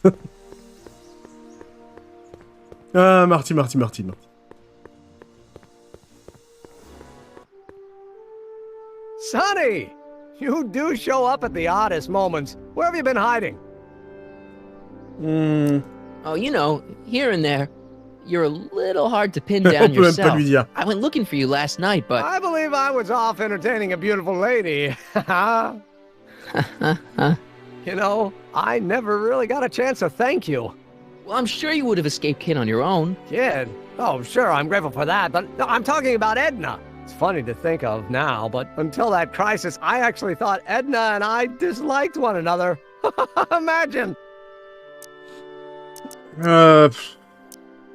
Ah, Marty. Sonny! You do show up at the oddest moments. Where have you been hiding? Oh, you know, here and there. You're a little hard to pin down yourself. I went looking for you last night, but... I believe I was off entertaining a beautiful lady. You know, I never really got a chance to thank you. Well, I'm sure you would have escaped Kid on your own. Kid? Oh, sure, I'm grateful for that, but no, I'm talking about Edna. It's funny to think of now, but until that crisis, I actually thought Edna and I disliked one another. Imagine.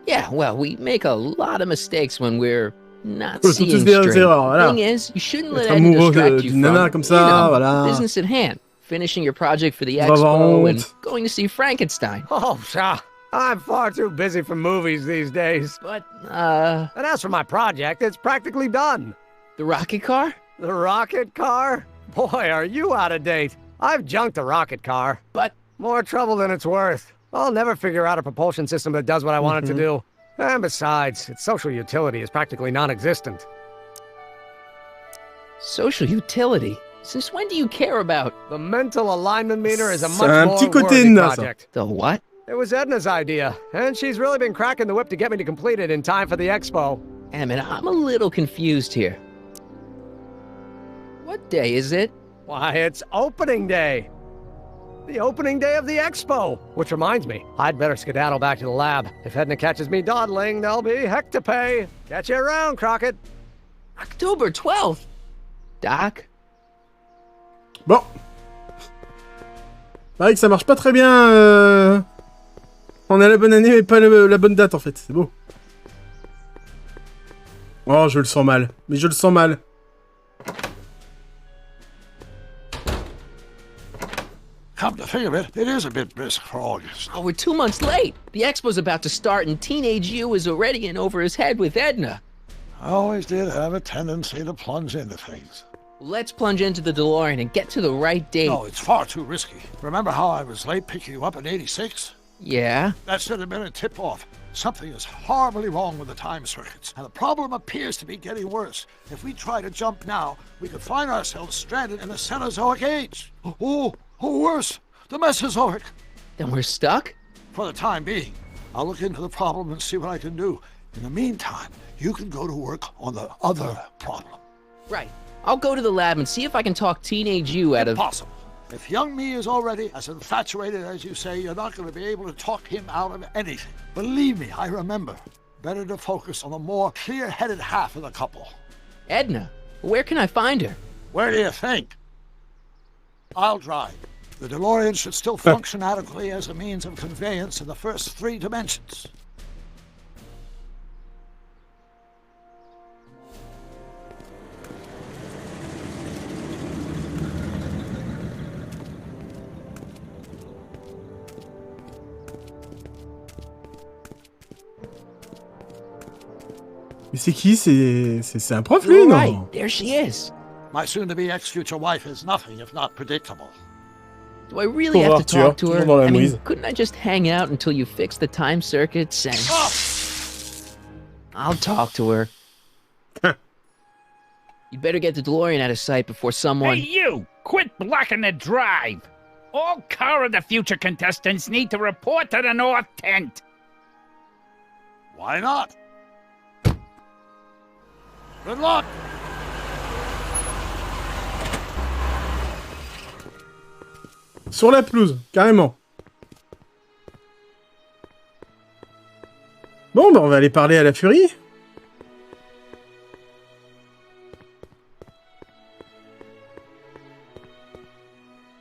Yeah, well, we make a lot of mistakes when we're not seeing straight. Thing is, you shouldn't let Edna distract you from, business at hand. Finishing your project for the expo and going to see Frankenstein. Oh, sure. I'm far too busy for movies these days. But, And as for my project, it's practically done. The rocket car? The rocket car? Boy, are you out of date. I've junked the rocket car. But... more trouble than it's worth. I'll never figure out a propulsion system that does what I want it to do. And besides, its social utility is practically non-existent. Social utility? Since when do you care about? The mental alignment meter is a much more worthy project. The what? It was Edna's idea, and she's really been cracking the whip to get me to complete it in time for the expo. Emmett, I'm a little confused here. What day is it? Why, it's opening day. The opening day of the expo. Which reminds me, I'd better skedaddle back to the lab. If Edna catches me dawdling, there'll be heck to pay. Catch you around, Crockett. October 12th. Doc? Bon. C'est vrai que ça marche pas très bien. On a la bonne année, mais pas la bonne date, en fait. C'est beau. Oh, je le sens mal. Mais je le sens mal. Come to think of it, it is a bit brisk for August. Oh, we're 2 months late. The expo's about to start, and teenage you is already in over his head with Edna. I always did have a tendency to plunge into things. Let's plunge into the DeLorean and get to the right date. No, it's far too risky. Remember how I was late picking you up in '86? Yeah? That should have been a tip-off. Something is horribly wrong with the time circuits, and the problem appears to be getting worse. If we try to jump now, we could find ourselves stranded in the Cenozoic age. Oh, worse, the Mesozoic. Then we're stuck? For the time being. I'll look into the problem and see what I can do. In the meantime, you can go to work on the other problem. Right. I'll go to the lab and see if I can talk teenage you out of... Impossible. If young me is already as infatuated as you say, you're not going to be able to talk him out of anything. Believe me, I remember. Better to focus on the more clear-headed half of the couple. Edna? Where can I find her? Where do you think? I'll drive. The DeLorean should still function adequately as a means of conveyance in the first 3 dimensions. Mais c'est qui? C'est un prof, lui, non? Right, there she is. My soon-to-be ex-future wife is nothing if not predictable. Do I really have to talk to her? I mean, couldn't I just hang out until you fix the time circuits and... I'll talk to her. You'd better get the DeLorean out of sight before someone... Hey, you! Quit blocking the drive! All Car of the Future contestants need to report to the North Tent. Why not? Good luck! Sur la pelouse, carrément. Bon, bah on va aller parler à la furie.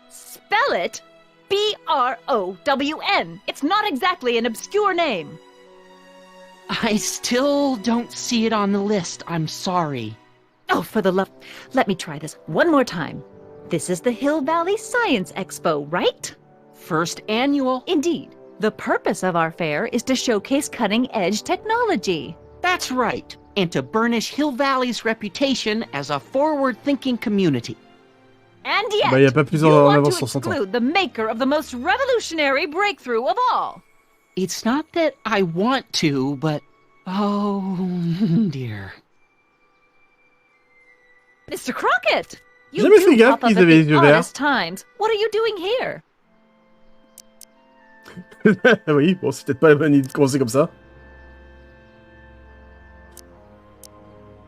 Spell it B-R-O-W-N. It's not exactly an obscure name. I still don't see it on the list. I'm sorry. Oh, for the love... Let me try this one more time. This is the Hill Valley Science Expo, right? First annual. Indeed. The purpose of our fair is to showcase cutting-edge technology. That's right. And to burnish Hill Valley's reputation as a forward-thinking community. And yet, bah, y a pas plus you want to sur son temps. exclude the maker of the most revolutionary breakthrough of all. It's not that I want to, but... Oh, dear. Mr. Crockett! You Jamais fait do gaffe pop up qu'ils at avaient les the yeux verts. oddest times. What are you doing here? Oui, bon, c'est peut-être pas la bonne idée de commencer comme ça.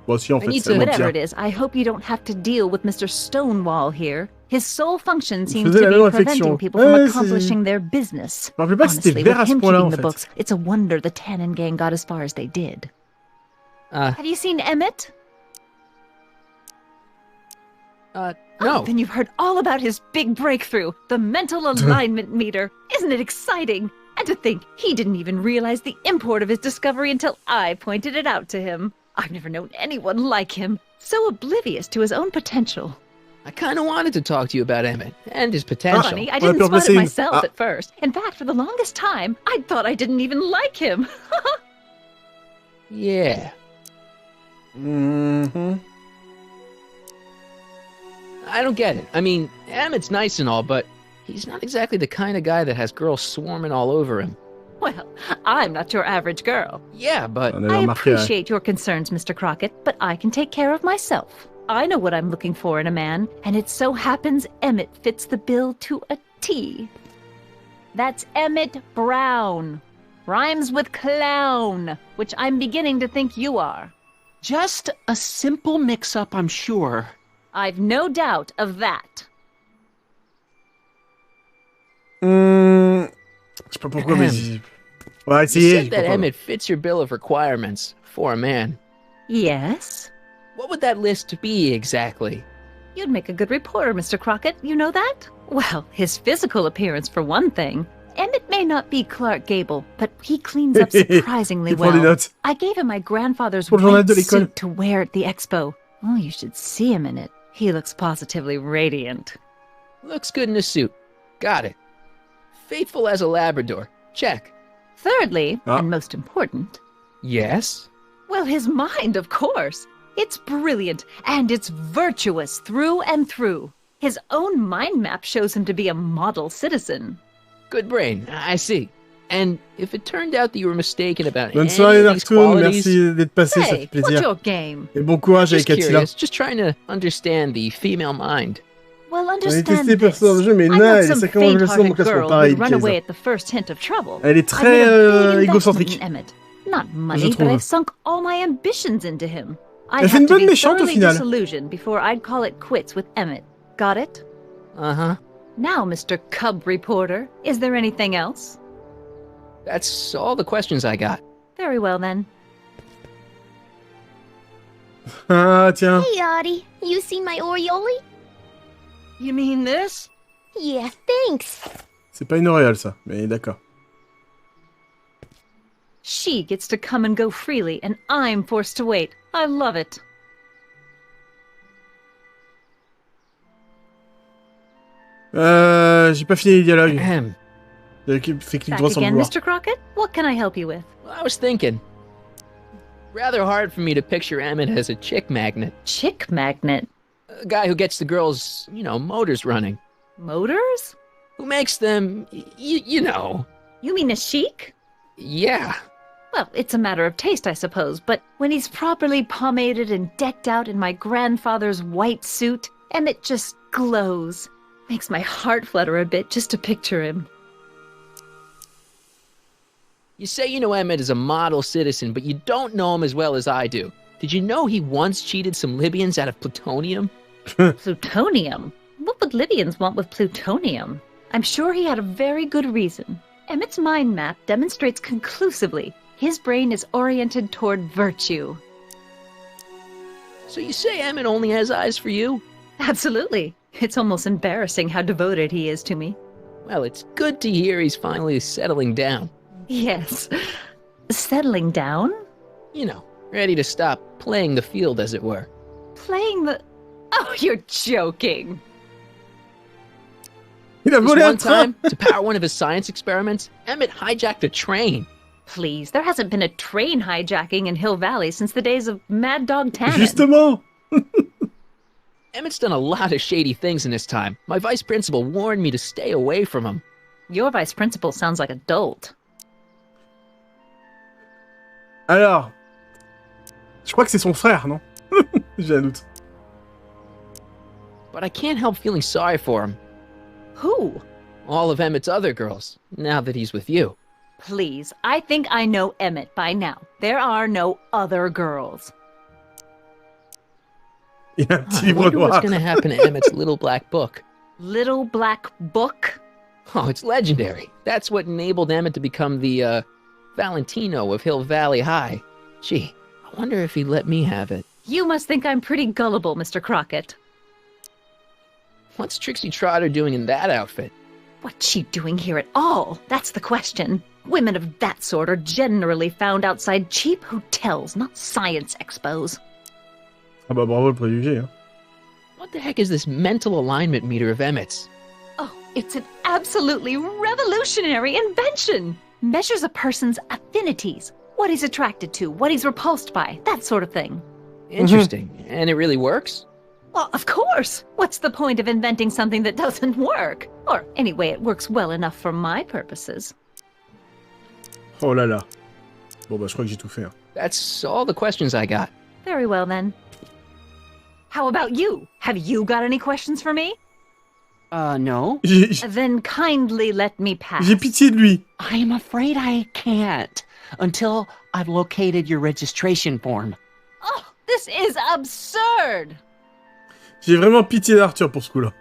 Bon, si, en fait, c'est vraiment Whatever pire. it is, I hope you don't have to deal with Mr. Stonewall here. His sole function seems faisait to la be même réflexion. preventing people from Ouais, c'est- accomplishing their business. Je me rappelais pas que c'était Honestly, vert with à ce him point-là, keeping en the fait. books, it's a wonder the Tannen gang got as far as they did. Have you seen Emmett? No. Oh, then you've heard all about his big breakthrough, the mental alignment meter. Isn't it exciting? And to think, he didn't even realize the import of his discovery until I pointed it out to him. I've never known anyone like him, so oblivious to his own potential. I kind of wanted to talk to you about Emmett and his potential. Funny, I didn't spot it myself at first. In fact, for the longest time, I thought I didn't even like him. Yeah. Mm-hmm. I don't get it. I mean, Emmett's nice and all, but he's not exactly the kind of guy that has girls swarming all over him. Well, I'm not your average girl. Yeah, but... I appreciate your concerns, Mr. Crockett, but I can take care of myself. I know what I'm looking for in a man, and it so happens Emmett fits the bill to a T. That's Emmett Brown. Rhymes with clown, which I'm beginning to think you are. Just a simple mix-up, I'm sure. I've no doubt of that. Je sais pas pourquoi, mais... On va You essayer. said that Emmett fits your bill of requirements for a man. Yes? What would that list be exactly? You'd make a good reporter, Mr. Crockett. You know that? Well, his physical appearance for one thing. Emmett may not be Clark Gable, but he cleans up surprisingly well. I gave him my grandfather's white suit to wear at the expo. Oh, you should see him in it. He looks positively radiant. Looks good in a suit. Got it. Faithful as a Labrador. Check. Thirdly, and most important... Yes? Well, his mind, of course. It's brilliant, and it's virtuous through and through. His own mind map shows him to be a model citizen. Good brain, I see. And if it turned out that you were mistaken about Bonne any soirée, of these Darktoon. qualities... Merci d'être passé, ça Hey, fait what's plaisir. your game? Et bon courage avec Just Attila. curious, just trying to understand the female mind. Well, On a understand testé this. personne dans le jeu, mais I'm Na, not elle est some sacrément agressive, mon faint-hearted classement girl pareil. who'd run Kaiser. away at the first hint of trouble. Elle est I've très made a big investment égocentrique. in Emmett. Not Je money, but trouve. I've sunk all my ambitions into him. I'd Elle fait have une to bonne be méchante au thoroughly final. disillusioned before I'd call it quits with Emmett. Got it? Uh-huh. Now, Mr. Cub Reporter, is there anything else? That's all the questions I got. Very well, then. Ah, tiens. Hey, Audie. You seen my Oriole? You mean this? Yeah, thanks. C'est pas une auréole, ça, mais d'accord. She gets to come and go freely, and I'm forced to wait. I love it. J'ai pas fini les dialogues. J'ai fait clic Back droit sans again, vouloir. Mr. Crockett? What can I help you with? Well, I was thinking. Rather hard for me to picture Emmett as a chick magnet. Chick magnet? A guy who gets the girls, you know, motors running. Motors? Who makes them, you know. You mean a chic? Yeah. Well, it's a matter of taste, I suppose, but when he's properly pomaded and decked out in my grandfather's white suit, Emmett just glows. Makes my heart flutter a bit just to picture him. You say you know Emmett is a model citizen, but you don't know him as well as I do. Did you know he once cheated some Libyans out of plutonium? Plutonium? What would Libyans want with plutonium? I'm sure he had a very good reason. Emmett's mind map demonstrates conclusively his brain is oriented toward virtue. So you say Emmett only has eyes for you? Absolutely. It's almost embarrassing how devoted he is to me. Well, it's good to hear he's finally settling down. Yes. Settling down? You know, ready to stop playing the field, as it were. Playing the... Oh, you're joking. Il a volé un One train. time, to power one of his science experiments, Emmett hijacked a train. Please, there hasn't been a train hijacking in Hill Valley since the days of Mad Dog Tannen. Justement. Emmett's done a lot of shady things in his time. My vice principal warned me to stay away from him. Your vice principal sounds like a dolt. Alors, je crois que c'est son frère, non? J'ai un doute. but I can't help feeling sorry for him. Who? All of Emmett's other girls, now that he's with you. Please, I think I know Emmett by now. There are no other girls. Il y a un petit I livre wonder what's noir. going to happen to Emmett's little black book. Little black book? Oh, it's legendary. That's what enabled Emmett to become the, Valentino of Hill Valley High. Gee, I wonder if he'd let me have it. You must think I'm pretty gullible, Mr. Crockett. What's Trixie Trotter doing in that outfit? What's she doing here at all? That's the question. Women of that sort are generally found outside cheap hotels, not science expos. Ah bah bravo le préjugé. Hein. What the heck is this mental alignment meter of Emmett's? Oh, it's an absolutely revolutionary invention. Measures a person's affinities, what he's attracted to, what he's repulsed by, that sort of thing. Interesting. And it really works? Well, of course. What's the point of inventing something that doesn't work? Or anyway, it works well enough for my purposes. Oh là là. Bon bah je crois que j'ai tout fait. Hein. That's all the questions I got. Very well then. How about you? Have you got any questions for me? No. Then kindly let me pass. J'ai pitié de lui. I'm afraid I can't until I've located your registration form. Oh, this is absurd. J'ai vraiment pitié d'Arthur pour ce coup-là.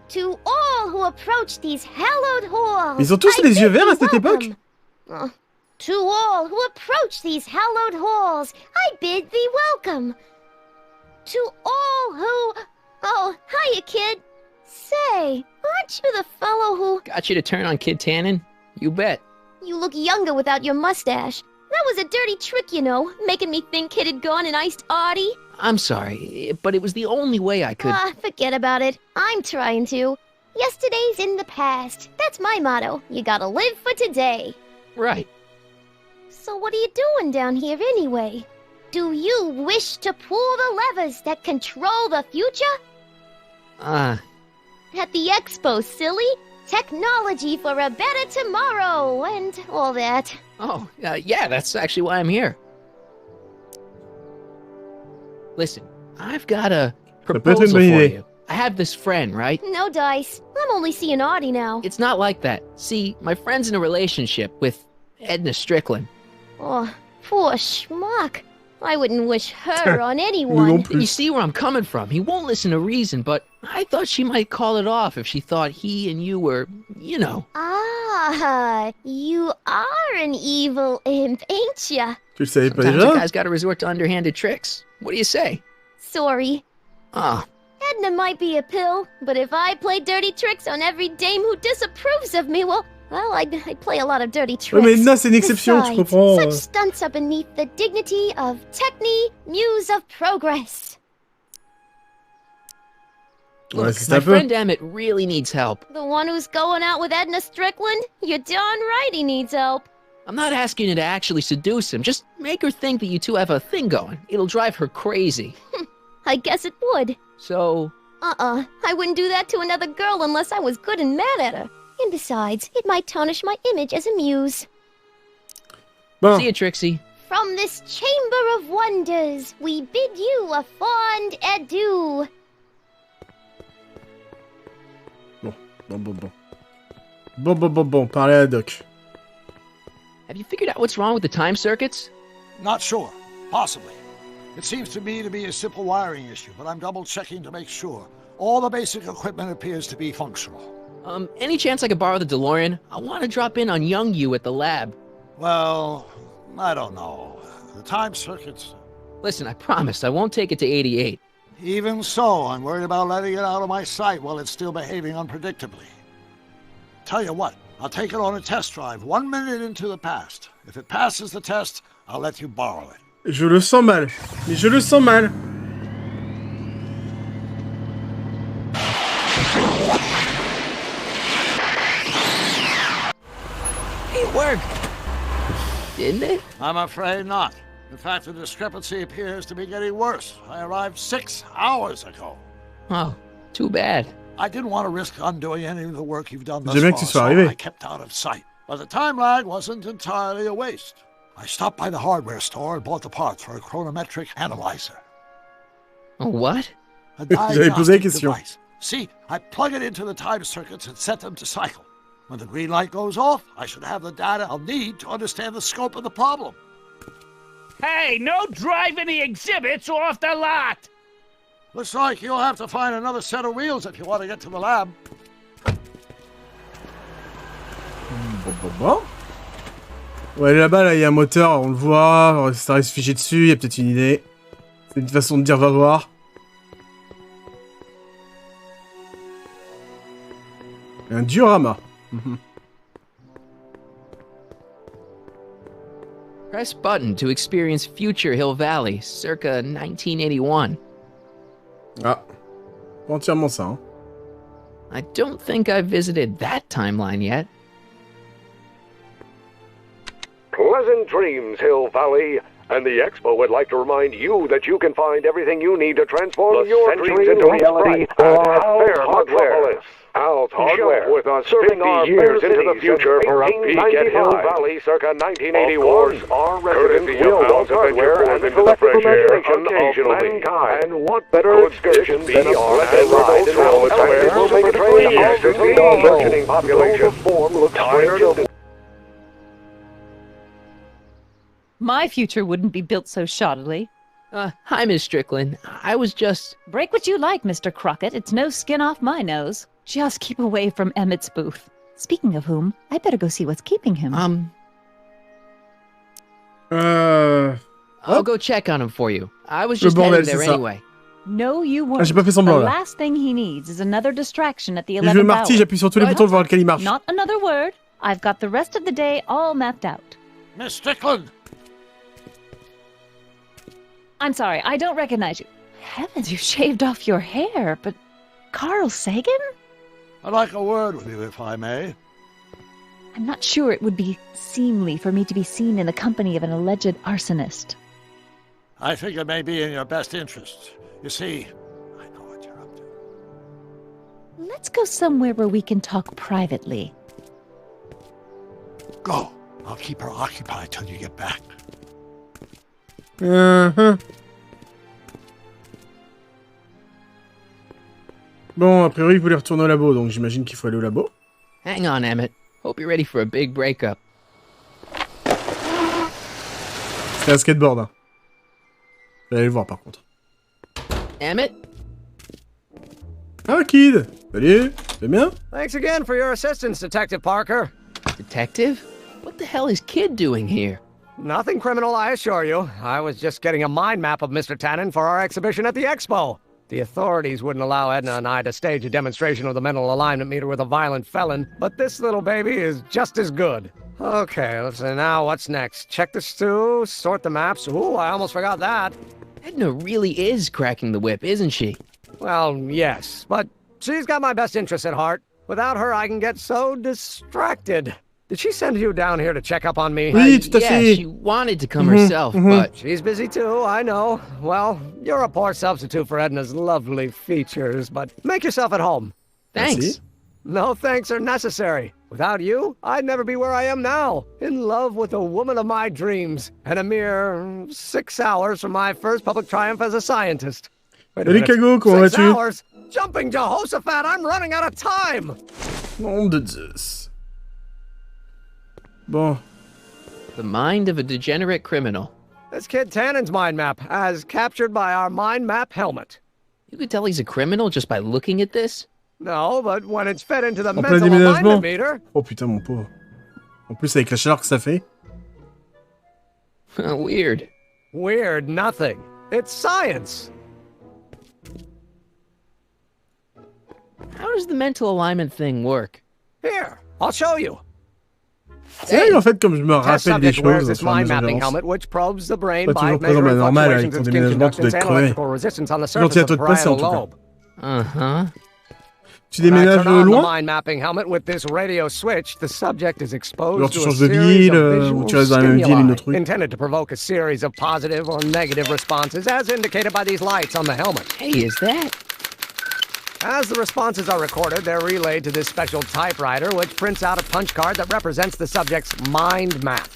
To all who approach these hallowed halls. Ils ont tous I les yeux bid verts thee à cette époque? welcome. To all who approach these hallowed halls, I bid thee welcome. To all who... Oh, hiya, kid. Say, aren't you the fellow who... Got you to turn on Kid Tannen? You bet. You look younger without your mustache. That was a dirty trick, you know, making me think Kid had gone and iced Artie. I'm sorry, but it was the only way I could... Ah, forget about it. I'm trying to. Yesterday's in the past. That's my motto. You gotta live for today. Right. So what are you doing down here anyway? Do you wish to pull the levers that control the future? At the expo, silly. Technology for a better tomorrow and all that. Oh, yeah, that's actually why I'm here. Listen, I've got a proposal for you. I have this friend, right? No dice. I'm only seeing Artie now. It's not like that. See, my friend's in a relationship with Edna Strickland. Oh, poor schmuck. I wouldn't wish her on anyone. You see where I'm coming from. He won't listen to reason, but I thought she might call it off if she thought he and you were, you know. Ah, you are an evil imp, ain't ya? Tu le savais pas Sometimes a déjà? guy's got to resort to underhanded tricks. What do you say? Sorry. Ah. Edna might be a pill, but if I play dirty tricks on every dame who disapproves of me, well, I'd play a lot of dirty tricks. Ouais, mais Edna, c'est une exception, tu Besides, comprends? such stunts are beneath the dignity of Techne, Muse of Progress. Ouais, Look, c'est my un peu. friend Emmett really needs help. The one who's going out with Edna Strickland? You're darn right he needs help. I'm not asking you to actually seduce him. Just make her think that you two have a thing going. It'll drive her crazy. I guess it would. So... I wouldn't do that to another girl unless I was good and mad at her. And besides, it might tarnish my image as a muse. Bon. See you, Trixie. From this chamber of wonders, we bid you a fond adieu. Bon, parlez à Doc. Have you figured out what's wrong with the time circuits? Not sure. Possibly. It seems to me to be a simple wiring issue, but I'm double-checking to make sure. All the basic equipment appears to be functional. Any chance I could borrow the Dolorean? I want to drop in on young you at the lab. Well, I don't know. The time circuits... Listen, I promise I won't take it to 88. Even so, I'm worried about letting it out of my sight while it's still behaving unpredictably. Tell you what, I'll take it on a test drive 1 minute into the past. If it passes the test, I'll let you borrow it. Je le sens mal. Mais je le sens mal. It worked. Didn't it? I'm afraid not. In fact, the discrepancy appears to be getting worse. I arrived 6 hours ago. Oh, too bad. I didn't want to risk undoing any of the work you've done thus J'aime bien que far, tu sois so arrivé. I kept out of sight. But the time lag wasn't entirely a waste. I stopped by the hardware store and bought the parts for a chronometric analyzer. A what? A diagnostic device. See, I plug it into the time circuits and set them to cycle. When the green light goes off, I should have the data I'll need to understand the scope of the problem. Hey, no driving the exhibits off the lot! Looks like you'll have to find another set of wheels if you want to get to the lab. Bon. Ouais, là-bas, là, il y a un moteur, on le voit, ça reste fiché dessus, il y a peut-être une idée. C'est une façon de dire va voir. Un diorama. Press button to experience Future Hill Valley, circa 1981. Ah, pas entièrement ça, hein. I don't think I've visited that timeline yet. Pleasant dreams, Hill Valley. And the Expo would like to remind you that you can find everything you need to transform your dreams into reality at Al's Hardware. Al's Hardware, with us 50 years into the future for a peek at Hill Valley circa 1981. Of course, our residents will Al's Hardware and the collective imagination of mankind. And what better excursion than a pleasant ride in Al's Hardware will make a train of the burgeoning population. Tired. My future wouldn't be built so shoddily. Hi, Miss Strickland. I was just... Break what you like, Mr. Crockett. It's no skin off my nose. Just keep away from Emmett's booth. Speaking of whom, I'd better go see what's keeping him. I'll go check on him for you. I was just headed there anyway. No, you weren't. Ah, j'ai pas fait semblant, the là. last thing he needs is another distraction at the 11th Je veux Marty, j'appuie sur tous les boutons pour voir lequel il marche. Not another word. I've got the rest of the day all mapped out. Miss Strickland! I'm sorry, I don't recognize you. Heavens, you've shaved off your hair, but Carl Sagan? I'd like a word with you, if I may. I'm not sure it would be seemly for me to be seen in the company of an alleged arsonist. I think it may be in your best interest. You see, I know what you're up to. Let's go somewhere where we can talk privately. Go. I'll keep her occupied till you get back. Bon, a priori, il voulait retourner au labo, donc j'imagine qu'il faut aller au labo. Hang on, Emmett. Hope you're ready for a big breakup. C'est un skateboard, hein. Vous allez le voir, par contre. Emmett? Ah, Kid! Salut! C'est bien? Thanks again for your assistance, Detective Parker. Detective? What the hell is Kid doing here? Nothing criminal, I assure you. I was just getting a mind map of Mr. Tannen for our exhibition at the Expo. The authorities wouldn't allow Edna and I to stage a demonstration of the mental alignment meter with a violent felon, but this little baby is just as good. Okay, let's see now what's next. Check the stew, sort the maps. Ooh, I almost forgot that. Edna really is cracking the whip, isn't she? Well, yes, but she's got my best interests at heart. Without her, I can get so distracted. Did she send you down here to check up on me? Oui, tout à fait. Yeah, she wanted to come herself, but... She's busy too, I know. Well, you're a poor substitute for Edna's lovely features, but make yourself at home. Thanks. Merci. No thanks are necessary. Without you, I'd never be where I am now, in love with the woman of my dreams, and a mere 6 hours from my first public triumph as a scientist. Salut Kago, comment vas-tu? 6 hours? Jumping Jehoshaphat, I'm running out of time! Nom de Zeus. Bon. The mind of a degenerate criminal. This kid Tannen's mind map, as captured by our mind map helmet. You could tell he's a criminal just by looking at this? No, but when it's fed into the En plein mental alignment déménagement. meter... Oh putain, mon pauvre. En plus, avec la chaleur que ça fait. Weird. Weird nothing. It's science. How does the mental alignment thing work? Here, I'll show you. C'est vrai, en fait, comme je me Test rappelle des subject wears choses this sur la mind maison mapping d'avance. helmet, which probes the brain Pas by toujours présent, measuring mais normal, avec fluctuations ton in skin déménagement, tu dois conductance être and crevé. electrical resistance on the C'est gentil surface à of toi the de passer, en parietal tout cas. lobe. Tu When I déménages turn on the loin? mind mapping helmet with this radio switch, the subject is exposed Alors tu to a changes de series ville, of ou visual tu restes dans la même ville, une autre stimuli rue. intended to provoke a series of positive or negative responses, as indicated by these lights on the helmet. Hey, is that? As the responses are recorded, they're relayed to this special typewriter, which prints out a punch card that represents the subject's mind map.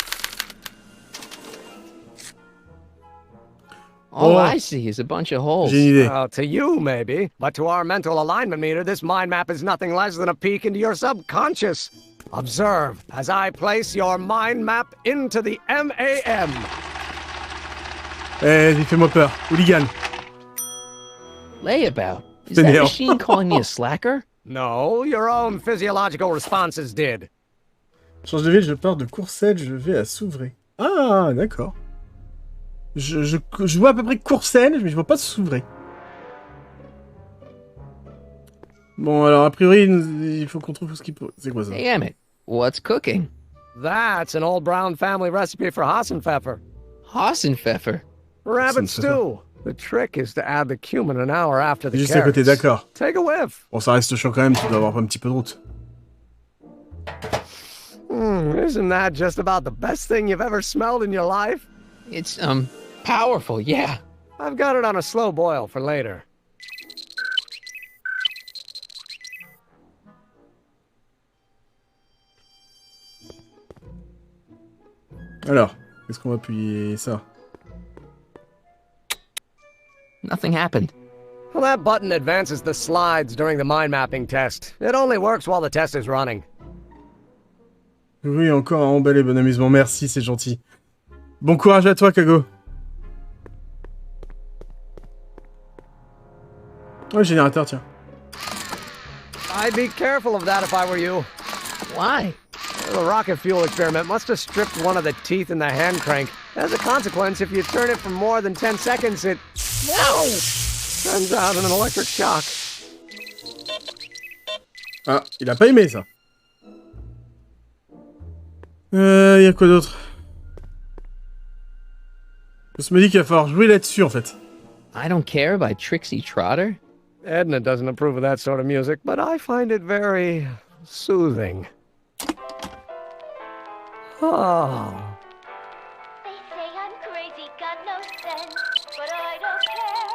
All I see is a bunch of holes. J'ai une idée. Well, to you, maybe. But to our mental alignment meter, this mind map is nothing less than a peek into your subconscious. Observe as I place your mind map into the MAM. Eh, fais-moi peur. Hooligan. Layabout? Is that machine calling me a slacker? No, your own physiological responses did. Change de ville, je pars de Courcelles, je vais à Souvray. Ah, d'accord. Je vois à peu près Courcelles, mais je vois pas Souvray. Bon, alors, a priori, il faut qu'on trouve ce qu'il peut... C'est quoi ça? Damn it. What's cooking? That's an old brown family recipe for Hassenpfeffer. Hassenpfeffer? Rabbit stew. The trick is to add the cumin an hour after the Juste carrots. à côté, d'accord. Take a whiff. Bon, ça reste chaud quand même, tu dois avoir un petit peu de route. Isn't that just about the best thing you've ever smelled in your life? It's, powerful, yeah. I've got it on a slow boil for later. Alors, est-ce qu'on va appuyer ça? Nothing happened. Well, that button advances the slides during the mind mapping test. It only works while the test is running. Oui, encore un emballé, bon amusement. Merci, c'est gentil. Bon courage à toi, Kago. Oh, le générateur, tiens. I'd be careful of that if I were you. Why? The rocket fuel experiment must have stripped one of the teeth in the hand crank. As a consequence, if you turn it for more than 10 seconds, it... Whoa! Sends out an electric shock. Ah, il a pas aimé, ça. Y a quoi d'autre? Je me dis qu'il va falloir jouer là-dessus, en fait. I Don't Care by Trixie Trotter? Edna doesn't approve of that sort of music, but I find it very soothing. Oh. They say I'm crazy, got no sense, but I don't care.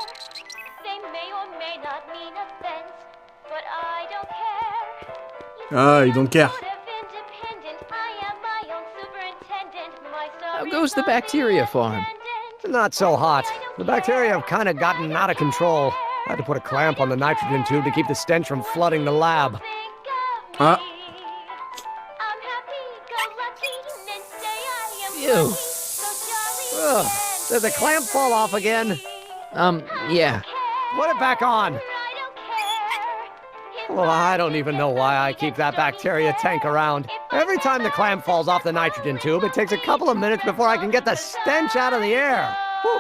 They may or may not mean offense, but I don't care. Ah, you don't care. How goes the bacteria farm? Not so hot. The bacteria have kind of gotten out of control. I had to put a clamp on the nitrogen tube to keep the stench from flooding the lab. Ah. Ew. Ugh. Did the clamp fall off again? Yeah. Put it back on. Well, I don't even know why I keep that bacteria tank around. Every time the clamp falls off the nitrogen tube, it takes a couple of minutes before I can get the stench out of the air. Whew.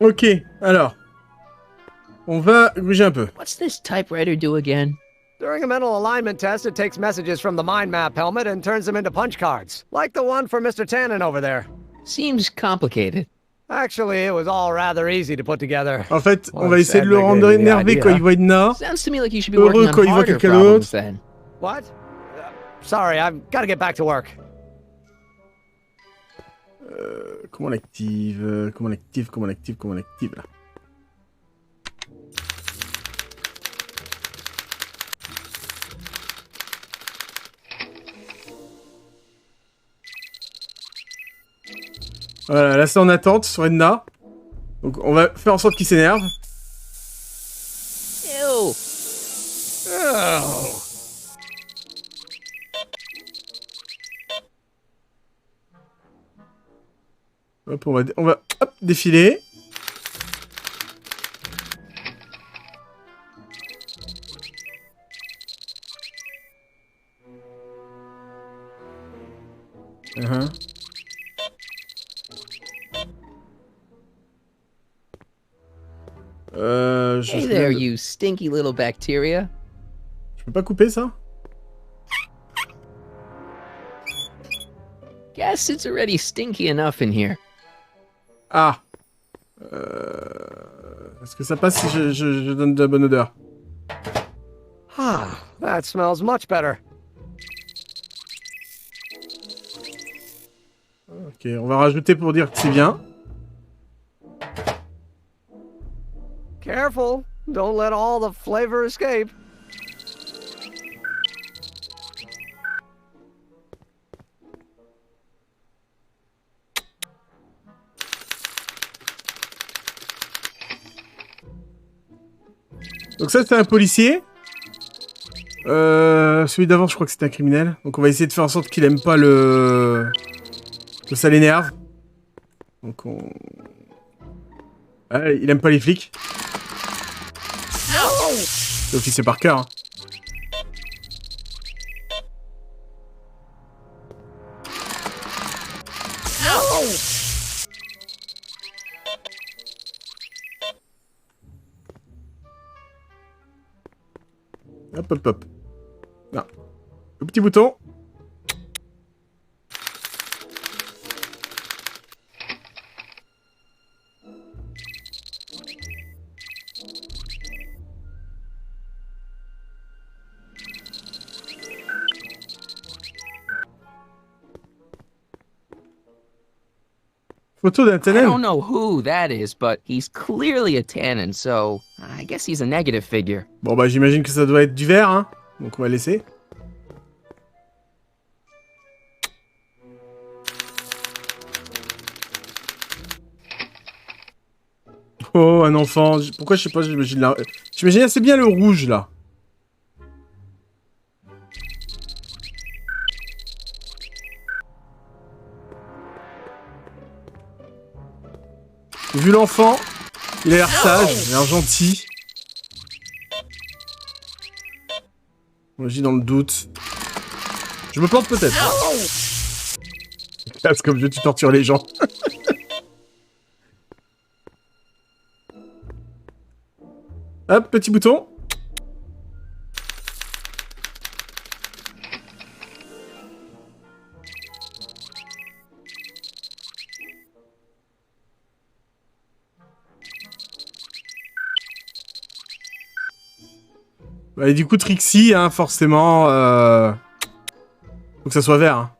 Ok, alors. On va bouger un peu. What's this typewriter do again? During a mental alignment test, it takes messages from the mind map helmet and turns them into punch cards. Like the one for Mr. Tannen over there. Seems complicated. Actually, it was all rather easy to put together. En fait, on va essayer de le rendre énervé quand il voit Edna. Sounds to me like you should be working Heureux on quand il voit harder quelqu'un problems d'autre. then. What? Sorry, I've got to get back to work. Comment on l'active? Comment on l'active là? Voilà, là c'est en attente sur Edna. Donc on va faire en sorte qu'il s'énerve. Ew. Oh. Hop, on va hop, défiler. Hey there, you stinky little bacteria. Je peux pas couper ça? Guess it's already stinky enough in here. Ah. Est-ce que ça passe si je donne de la bonne odeur? Ah, that smells much better. Ok, on va rajouter pour dire que c'est bien. Careful, don't let all the flavor escape. Donc ça, c'est un policier. Celui d'avant, je crois que c'était un criminel. Donc on va essayer de faire en sorte qu'il aime pas le... que ça l'énerve. Donc on... Ah, il aime pas les flics. C'est officier Parker. Hein. Hop, hop, hop. Là. Le petit bouton. Photo d'un I Tannen. don't know who that is, but he's clearly a Tannen, so I guess he's a negative figure. Bon bah j'imagine que ça doit être du vert, hein. Donc on va laisser. Oh, un enfant. Pourquoi je sais pas, j'imagine là. J'imagine assez bien le rouge là. Vu l'enfant, il a l'air sage, il a l'air gentil. Moi j'ai dans le doute. Je me plante peut-être. Classe comme jeu, tu tortures les gens. Hop, petit bouton. Et du coup, Trixie, hein, forcément... Faut que ça soit vert. Hein.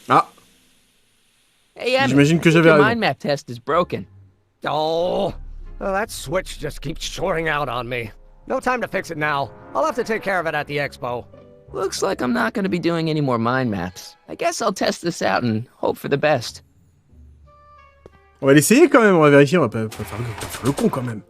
Ah. Hey, j'imagine que j'avais your raison. mind map test is broken. Oh, that switch just keeps shorting out on me. No time to fix it now. I'll have to take care of it at the expo. Looks like I'm not going to be doing any more mind maps. I guess I'll test this out and hope for the best. On va l'essayer quand même, on va vérifier, on va pas faire le con quand même.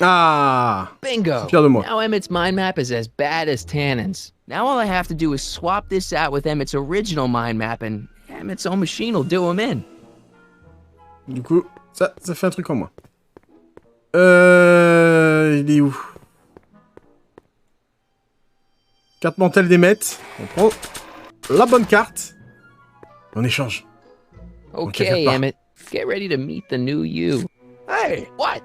Ah! Bingo! Fier de moi. Now Emmett's mind map is as bad as Tannen's. Now all I have to do is swap this out with Emmett's original mind map and Emmett's own machine will do him in. Du coup, ça fait un truc en moins. Il est où? Carte mentale d'Emmett. On prend la bonne carte. On échange. Okay, Emmett. Get ready to meet the new you. Hey! What?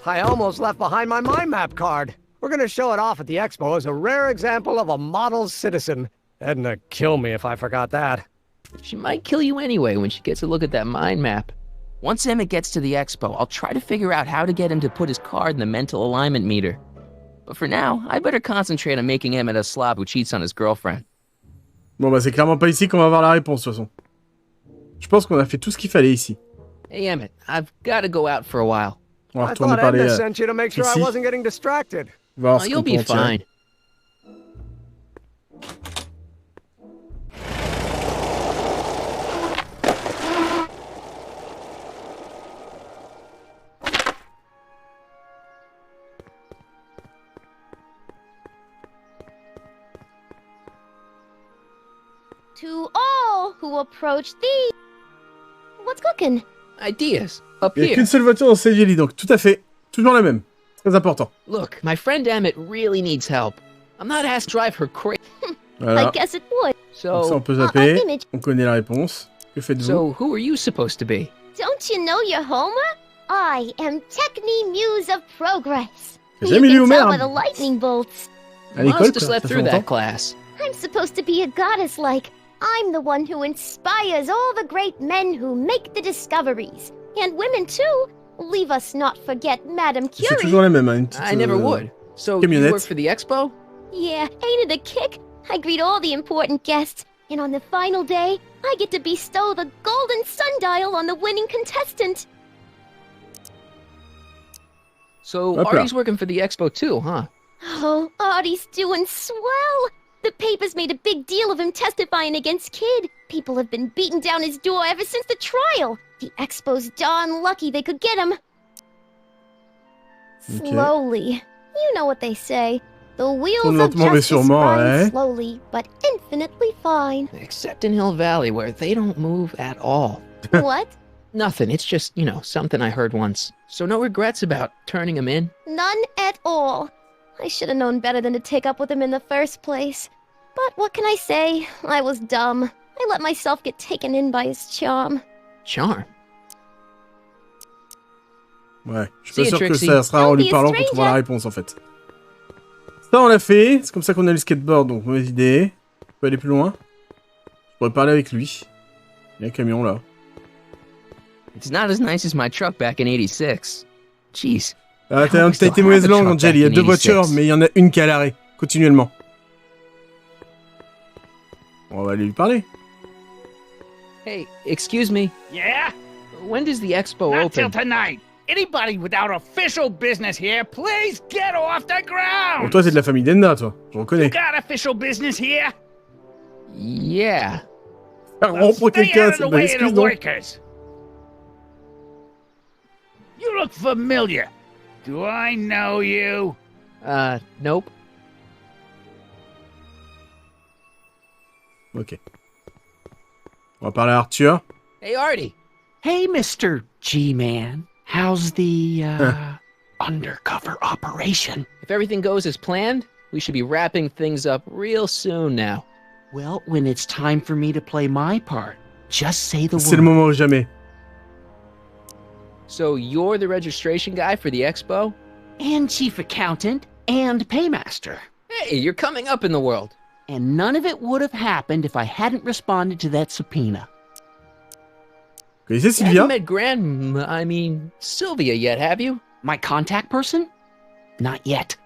I almost left behind my mind map card. We're gonna show it off at the expo as a rare example of a model citizen. Edna kill me if I forgot that. She might kill you anyway when she gets a look at that mind map. Once Emmett gets to the expo, I'll try to figure out how to get him to put his card in the mental alignment meter. But for now, I better concentrate on making Emmett a slob who cheats on his girlfriend. Bon bah c'est clairement pas ici qu'on va avoir la réponse de toute façon. Je pense qu'on a fait tout ce qu'il fallait ici. Hey Emmett, I've got to go out for a while. On va I retourner thought par les... Edna sent you to make sure I ici. wasn't getting distracted. On va voir Oh, ce you'll qu'on be peut en tirer. fine. To all who approach thee. What's cooking? Ideas. Up Il n'y a here. qu'une seule voiture dans cette ville, donc tout à fait. Toujours la même. Très important. Look, my friend Emmett really needs help. I'm not asked to drive her crazy. Voilà. I guess it would. Donc ça on So, peut zapper. image. On connaît la réponse. Que faites-vous? so who are you supposed to be? Don't you know your Homer? I am Techni Muse of Progress. T'as You jamais lu can tell Homer? by the lightning bolts. À You l'école, must have quoi, slept ça fait through that longtemps. class. I'm supposed to be a goddess like. I'm the one who inspires all the great men who make the discoveries. And women too. Leave us not forget Madame C'est Curie. toujours la même, hein, une petite, I never would. So, you camionnette. work for the expo? Yeah, ain't it a kick? I greet all the important guests. And on the final day, I get to bestow the golden sundial on the winning contestant. So, Hop là. Artie's working for the expo too, huh? Oh, Artie's doing swell. The papers made a big deal of him testifying against Kid. People have been beating down his door ever since the trial. The Expo's darn lucky they could get him. Slowly. You know what they say. The wheels of justice grind slowly, but infinitely fine. Except in Hill Valley, where they don't move at all. What? Nothing. It's just, you know, something I heard once. So no regrets about turning him in? None at all. I should have known better than to take up with him in the first place. But what can I say? I was dumb. I let myself get taken in by his charm. Charm? Ouais, je suis pas sûr que ça sera en lui parlant qu'on trouvera la réponse en fait. Ça on l'a fait, c'est comme ça qu'on a le skateboard, donc mauvaise idée. On peut aller plus loin. Je pourrais parler avec lui. Il y a un camion là. It's not as nice as my truck back in 86. Jeez. Ah, t'as été mauvaise langue, Angel. Il y a 2 voitures, mais il y en a une qui est à l'arrêt, continuellement. On va aller lui parler. Hey, excuse me. Yeah? When does the expo Not open? till tonight. Anybody without official business here, please get off the ground! Bon, toi, c'est de la famille d'Enna, toi. Je reconnais. You got official business here? Yeah. Well, stay out of the way of the workers. You look familiar. Do I know you? Nope. Ok. On va parler à Arthur. Hey, Artie. Hey, Mr. G-Man. How's the, undercover operation? If everything goes as planned, we should be wrapping things up real soon now. Well, when it's time for me to play my part, just say the word. C'est le moment ou jamais. So you're the registration guy for the expo? And chief accountant and paymaster. Hey, you're coming up in the world. And none of it would have happened if I hadn't responded to that subpoena. Connaissez You Sylvia? haven't met Sylvia yet, have you? My contact person? Not yet.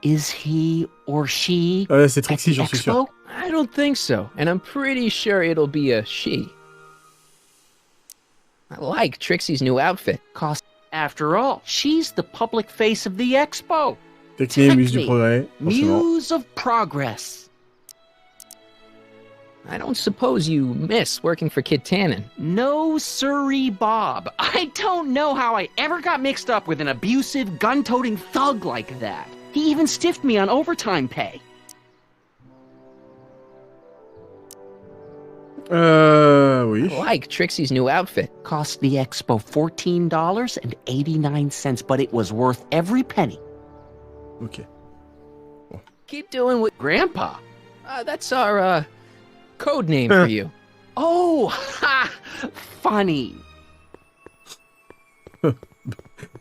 Is he or she C'est Trixie, j'en suis sûr. I don't think so, and I'm pretty sure it'll be a she. I like Trixie's new outfit. After all, she's the public face of the expo. Technique, Muse du Progrès, forcément. Muse of Progress. I don't suppose you miss working for Kid Tannen. No siree, Bob. I don't know how I ever got mixed up with an abusive, gun-toting thug like that. He even stiffed me on overtime pay. Oui. I like Trixie's new outfit. Cost the expo $14.89, but it was worth every penny. Ok. Bon. Keep doing what... Grandpa? That's our, code name for you. Oh, ha! Funny.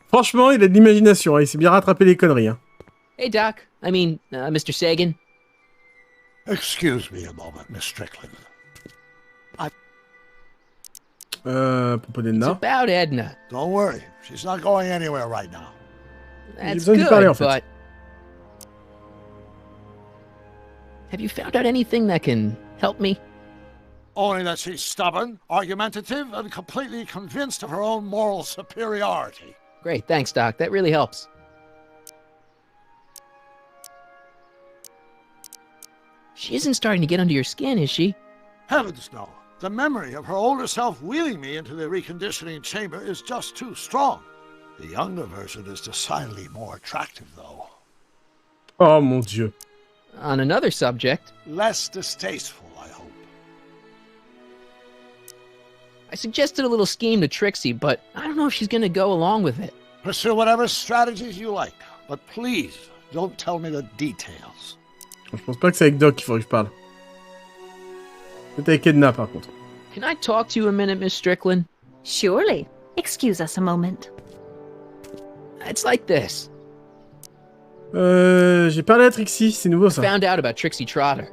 Franchement, il a de l'imagination, hein. Il sait bien rattraper les conneries. Hein. Hey, Doc. Mr. Sagan. Excuse me a moment, Miss Strickland. Propos d'Edna. It's about Edna. Don't worry, she's not going anywhere right now. That's besoin d'y good, parler, en fait. but... Have you found out anything that can help me? Only that she's stubborn, argumentative, and completely convinced of her own moral superiority. Great, thanks, Doc. That really helps. She isn't starting to get under your skin, is she? Heavens no. The memory of her older self wheeling me into the reconditioning chamber is just too strong. The younger version is decidedly more attractive, though. Oh, mon Dieu. On another subject... Less distasteful, I hope. I suggested a little scheme to Trixie, but I don't know if she's gonna go along with it. Pursue whatever strategies you like, but please don't tell me the details. Je pense pas que c'est avec Doc qu'il faudrait que je parle. Peut-être avec Edna, par contre. Can I talk to you a minute, Miss Strickland? Surely. Excuse us a moment. It's like this. J'ai parlé à Trixie, c'est nouveau ça. Found out about Trixie Trotter.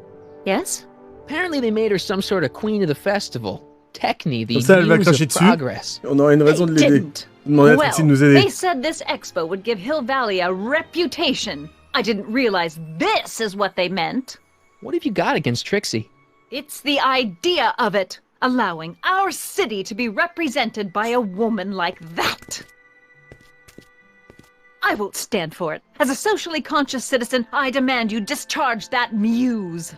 Yes? Apparently they made her some sort of queen of the festival. Techne, the Comme ça, elle va muse cracher of dessus. progress. On aura une raison de l'aider. Demander à Trixie de nous aider. They said this expo would give Hill Valley a reputation. I didn't realize this is what they meant. What have you got against Trixie? It's the idea of it. Allowing our city to be represented by a woman like that. I won't stand for it. As a socially conscious citizen, I demand you discharge that muse.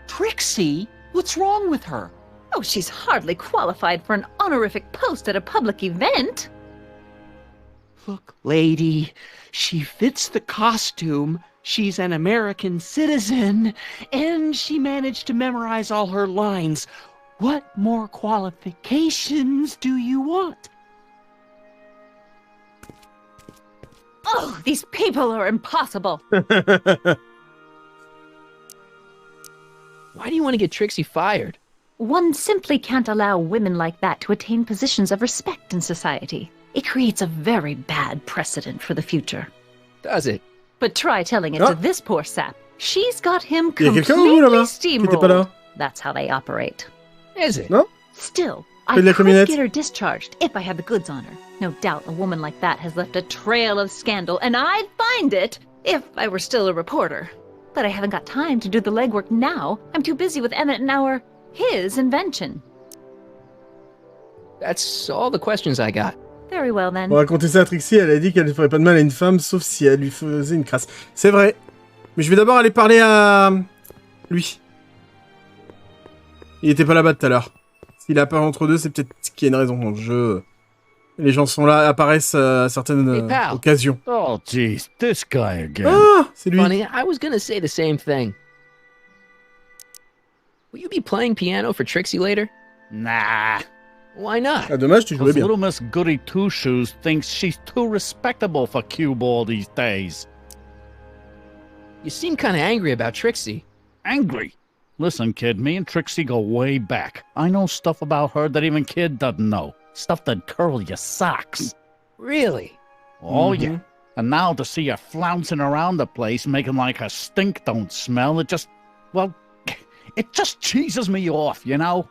Trixie? What's wrong with her? Oh, she's hardly qualified for an honorific post at a public event. Look, lady, she fits the costume. She's an American citizen, and she managed to memorize all her lines. What more qualifications do you want? Oh, these people are impossible. Why do you want to get Trixie fired? One simply can't allow women like that to attain positions of respect in society. It creates a very bad precedent for the future. Does it? But try telling it to this poor sap. She's got him Il y a quelqu'un completely qui était pas là. steamrolled. That's how they operate. Is it? Non? Still, Fais I de la could camionnette. get her discharged if I had the goods on her. No doubt a woman like that has left a trail of scandal, and I'd find it if I were still a reporter. But I haven't got time to do the legwork now. I'm too busy with Emmett and his invention. That's all the questions I got. Very well then. On va raconter ça à Trixie, elle a dit qu'elle ne ferait pas de mal à une femme, sauf si elle lui faisait une crasse. C'est vrai. Mais je vais d'abord aller parler à... lui. Il était pas là-bas tout à l'heure. S'il a pas entre deux, c'est peut-être qu'il y a une raison dans le jeu. Les gens sont là, apparaissent à certaines occasions. Oh, jeez, this guy again. Ah, c'est lui. Funny, I was gonna say the same thing. Will you be playing piano for Trixie later? Nah. Why not? Ah, dommage, tu jouais Because bien. little Miss Goody Two-Shoes thinks she's too respectable for cue ball these days. You seem kind of angry about Trixie. Angry? Listen, kid, me and Trixie go way back. I know stuff about her that even kid doesn't know. Stuff that curl your socks. Really? Oh, yeah. And now to see her flouncing around the place, making like her stink don't smell, it just, well, it just cheeses me off, you know?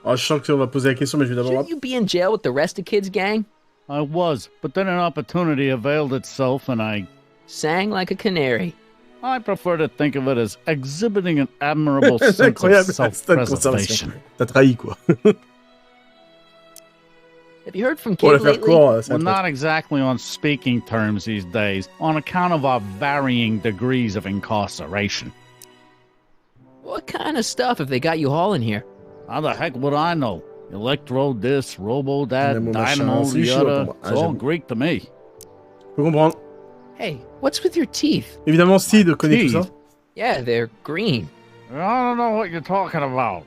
Oh, je sens qu'on va poser la question, mais je vais d'abord... Shouldn't you be in jail with the rest of kids' gang? I was, but then an opportunity availed itself and I... Sang like a canary. I prefer to think of it as exhibiting an admirable C'est sense of incroyable, c'est une self-preservation. conservation. T'as trahi, quoi. Have you heard from Pour Kid la faire lately? court, We're not exactly on speaking terms these days, on account of our varying degrees of incarceration. What kind of stuff have they got you hauling here? How the heck would I know? Electro this, robo that, Dynamo dynamo machin, c'est the chaud other. pour moi. It's all j'avoue. Greek to me. Je peux comprendre. Hey, what's with your teeth? Évidemment, Sid connaît tout teeth? ça. Yeah, they're green. I don't know what you're talking about.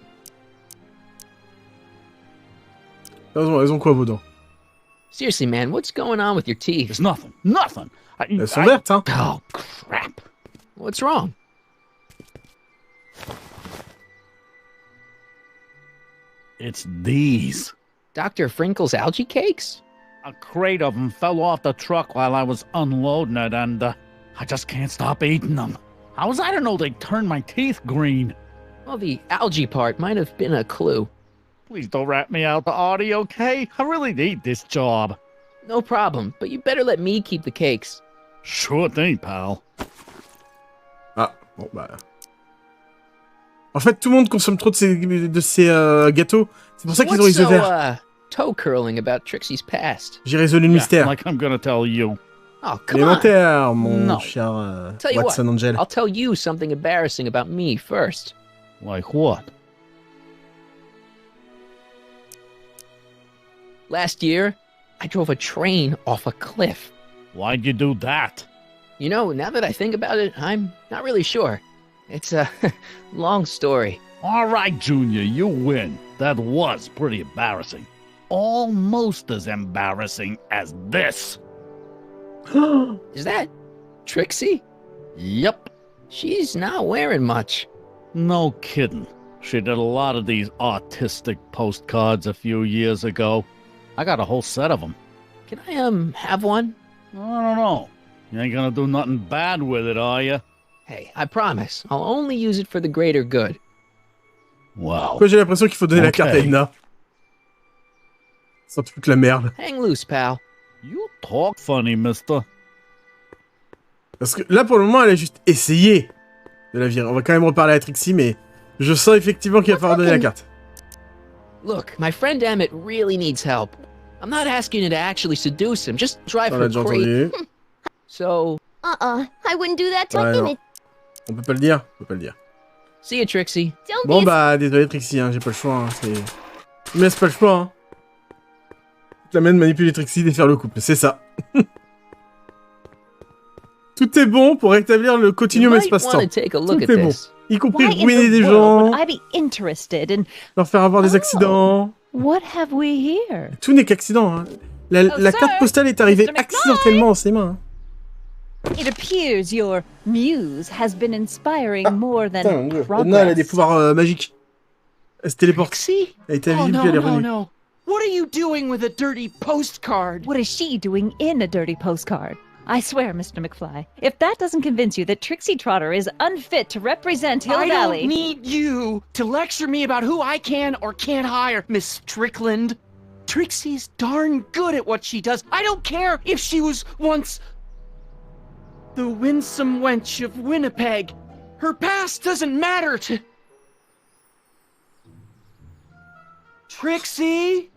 Elles ont quoi, vos dents? Seriously, man, what's going on with your teeth? There's nothing. Nothing. Elles sont vertes, hein. Oh, crap. What's wrong? It's these. Dr. Frinkle's algae cakes? A crate of them fell off the truck while I was unloading it, and I just can't stop eating them. How was I to know they'd turn my teeth green? Well, the algae part might have been a clue. Please don't rat me out the audio, okay? I really need this job. No problem, but you better let me keep the cakes. Sure thing, pal. Ah, bon, bah... En fait, tout le monde consomme trop de ces gâteaux. C'est pour ça qu'ils ont les œufs verts. Toe curling about Trixie's past? J'ai résolu le mystère. Like I'm gonna tell you. Oh, come on. Élémentaire, mon No. cher Tell you Watson what, Angel. I'll tell you something embarrassing about me first. Like what? Last year, I drove a train off a cliff. Why'd you do that? You know, now that I think about it, I'm not really sure. It's a long story. All right, Junior, you win. That was pretty embarrassing. Almost as embarrassing as this. Is that Trixie? Yep. She's not wearing much. No kidding. She did a lot of these artistic postcards a few years ago. I got a whole set of them. Can I, have one? I don't know. You ain't gonna do nothing bad with it, are you? Hey, I promise. I'll only use it for the greater good. Wow. Pourquoi j'ai l'impression qu'il faut donner la carte à Edna? Ça pue que la merde. Hang loose, pal. You talk funny, mister. Parce que là, pour le moment, elle a juste essayé de la virer. On va quand même reparler à Trixie, mais je sens effectivement qu'il va falloir donner la carte. Look, my friend Emmett really needs help. I'm not asking you to actually seduce him. Just drive On her l'a déjà crazy. entendu. So. I wouldn't do that to Ouais, non. Emmett. On peut pas le dire. On peut pas le dire. See you, Trixie. Don't Bon be bah désolé Trixie, hein, j'ai pas le choix. Hein, c'est. Il me laisse pas le choix. Hein. Je l'amène manipuler Trixie et faire le couple, c'est ça. Tout est bon pour rétablir le continuum espace-temps. Tout est bon, y compris Why in ruiner the des world gens, would I be interested in... leur faire avoir des accidents. What have we here? Tout n'est qu'accident. Hein. La carte postale est arrivée accidentellement en ses mains. It appears your muse has been inspiring more Putain, than mon Dieu. progress. Edna, elle a des pouvoirs magiques. Elle se téléporte. Elle était invisible puis elle est revenue. no. What are you doing with a dirty postcard? What is she doing in a dirty postcard? I swear, Mr. McFly, if that doesn't convince you that Trixie Trotter is unfit to represent Hill I Valley... don't need you to lecture me about who I can or can't hire, Miss Strickland. Trixie's darn good at what she does. I don't care if she was once the winsome wench of Winnipeg. Her past doesn't matter to... Trixie?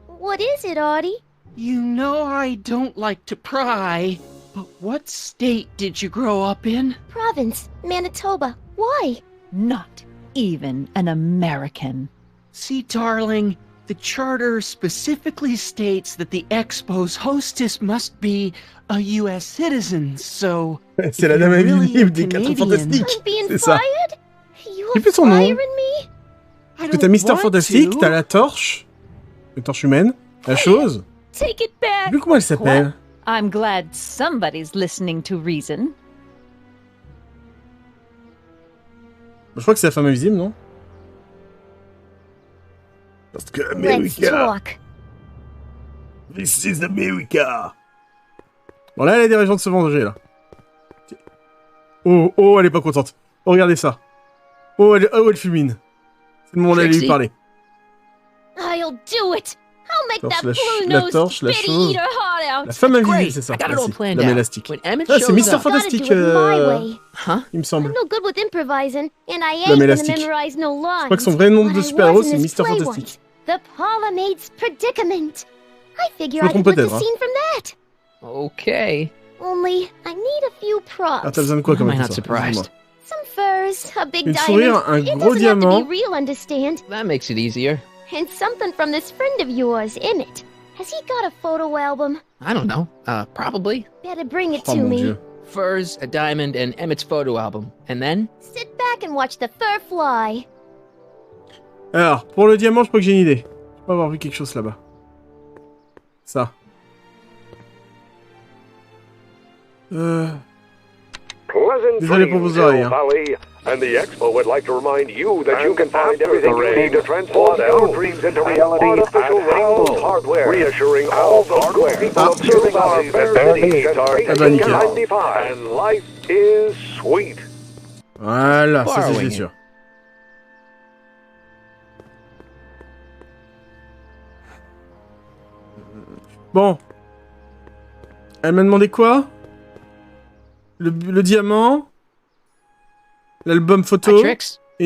What is it, Artie? You know I don't like to pry, but what state did you grow up in? Province, Manitoba. Why? Not even an American. See, darling, the charter specifically states that the Expo's hostess must be a U.S. citizen, so... C'est la dame invisible des 4 fantastiques. I'm being C'est ça. fired? You J'ai are plus son nom. firing me? Parce que t'as Mister Fantastique, t'as la torche. La torche humaine. La chose. Take it back. Je sais plus comment elle s'appelle. I'm glad somebody's listening to reason. Je crois que c'est la femme invisible, non? Parce que Let's America. talk. This is America. Bon là, elle a des raisons de se venger, là. Oh, oh, elle est pas contente. Oh, regardez ça. Oh, elle fulmine. C'est le moment d'aller lui parler. I'll do it. I'll make Torche, that la blue-nosed torche, la bitty chose. eat her heart out. La femme invisible, Great. c'est ça. I got it all Merci. planned L'homme out. élastique. When Emmett Ah, c'est shows Mister up- Fantastique, Gotta do it my way. Huh? il me semble. I'm no good with improvising, and I L'homme ain't gonna élastique. memorize no lines. Je crois que son vrai nom But de I super-héros, was in c'est this Mister play Fantastique. once, The Parlor-Maid's Predicament. I figure Je me I could trompe lift a peut-être, hein. scene from that. Okay. Only, I need a few props. Ah, t'as besoin de quoi comme Am I not accessoire? surprised? Some furs, a big Une diamond. sourire, un It gros doesn't have to diamant. be real, understand? That makes it easier. And something from this friend of yours, Emmett. Has he got a photo album? I don't know. Probably. Better bring it Oh to mon me. dieu. Furs, a diamond, and Emmett's photo album. And then? Sit back and watch the fur fly. Alors, pour le diamant, je crois que j'ai une idée. Je peux avoir vu quelque chose là-bas. Ça. Pleasant Désolé pour dreams, vos oreilles, Hill hein. Valley. And the Expo would like to remind you that you can find everything you need to transform your dreams into reality at House Hardware, reassuring all the good people of Hill Valley that their needs are $18.95 and life is sweet. Voilà, ça c'est Borrowing sûr. Bon. Elle m'a demandé quoi? Le diamant, l'album photo, et